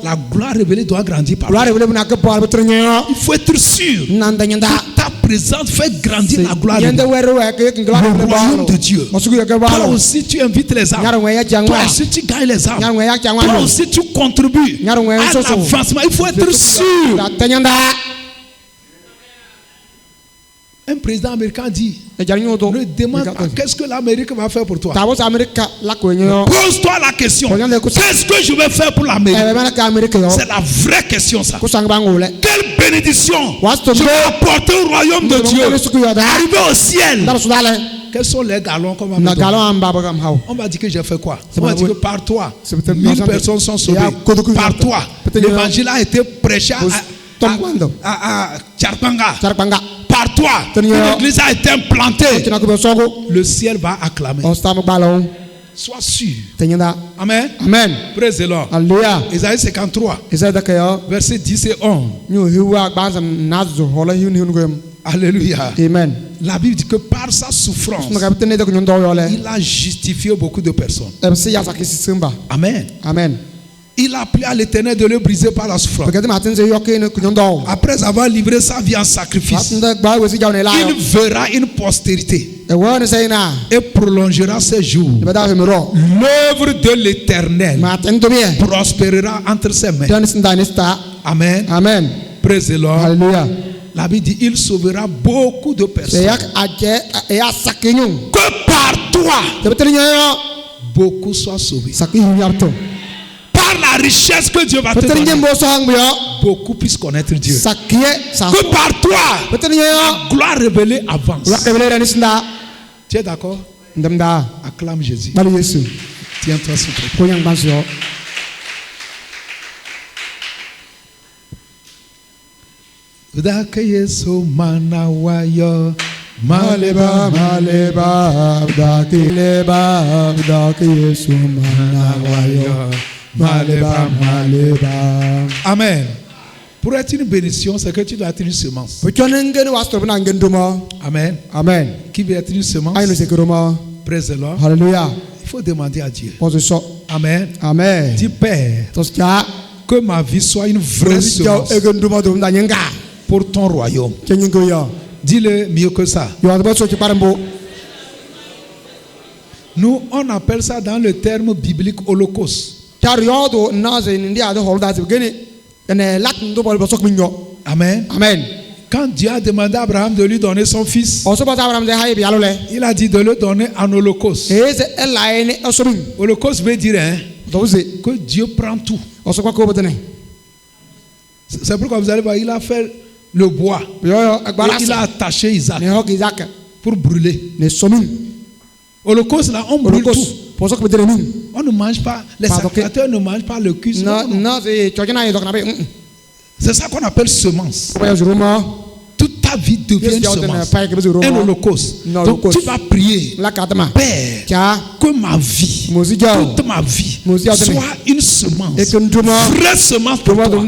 Speaker 1: La gloire révélée doit grandir par toi. Il faut être sûr que ta présence fait grandir la gloire révélée. Le royaume de Dieu. Toi aussi tu invites les âmes. Toi aussi tu gagnes les âmes. Toi aussi tu contribues à l'avancement. Il faut être sûr. Un président américain dit, ne demande pas qu'est-ce que l'Amérique va faire pour toi. Pose-toi la question, qu'est-ce que je vais faire pour l'Amérique? C'est la vraie question ça. Quelle bénédiction je vais apporter au royaume de Dieu? Arriver au ciel. Quels sont les galons qu'on va me donner? On va dire que j'ai fait quoi? On va dire que par toi, 1000 personnes sont sauvées. Par toi, l'évangile a été prêché à Charpanga. Par toi, l'église a été implantée. Le ciel va acclamer. Sois sûr. Amen.
Speaker 2: Amen.
Speaker 1: Praise the Lord.
Speaker 2: Alléluia.
Speaker 1: Isaïe 53, versets 10 et 11. Alléluia.
Speaker 2: Amen.
Speaker 1: La Bible dit que par sa souffrance, il a justifié beaucoup de personnes. Amen.
Speaker 2: Amen.
Speaker 1: Il a plu à l'Éternel de le briser par la souffrance. Après avoir livré sa vie en sacrifice, il verra une postérité et prolongera ses jours. L'œuvre de l'Éternel prospérera entre ses mains. Amen.
Speaker 2: Amen.
Speaker 1: Praise the Lord.
Speaker 2: Alléluia.
Speaker 1: La Bible dit il sauvera beaucoup de personnes. Que par toi, beaucoup soient sauvés. Par la richesse que Dieu va te donner, beaucoup puissent connaître Dieu. Que par toi, la gloire révélée avance. Tu es d'accord? Acclame Jésus. Tiens-toi s'il te plaît. Yesu manawayo maleba maleba dakileba Yesu manawayo maleba maleba. Amen. Pour être une bénédiction, c'est que tu dois être une semence. Amen.
Speaker 2: Amen.
Speaker 1: Qui veut être une semence? Praise the Lord.
Speaker 2: Hallelujah.
Speaker 1: Il faut demander à Dieu.
Speaker 2: Amen.
Speaker 1: Amen. Dis Père, que ma vie soit une vraie semence pour ton royaume. Dis-le mieux que ça. Nous, on appelle ça dans le terme biblique holocauste.
Speaker 2: Amen.
Speaker 1: Amen.
Speaker 2: Amen.
Speaker 1: Quand Dieu a demandé à Abraham de lui donner son fils, il a dit de le donner en holocauste. Holocauste veut dire que Dieu prend tout. C'est pourquoi vous allez voir, il a fait le bois. Et il a attaché Isaac pour brûler. Holocauste là, on brûle tout. On ne mange pas, les sacrificateurs ne mangent pas le cuisse. C'est ça qu'on appelle semence. Toute ta vie devient une semence, un holocauste. Donc tu vas prier, Père, que ma vie, toute ma vie, soit une semence, vraie semence pour toi.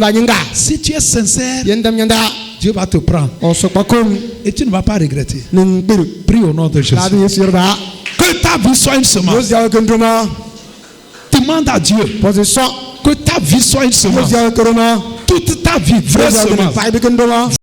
Speaker 1: Si tu es sincère, Dieu va te prendre et tu ne vas pas regretter. Prie au nom de Jésus. Que ta vie soit une semence. Demande à Dieu que ta vie soit une semence. Toute ta vie, vraie semence.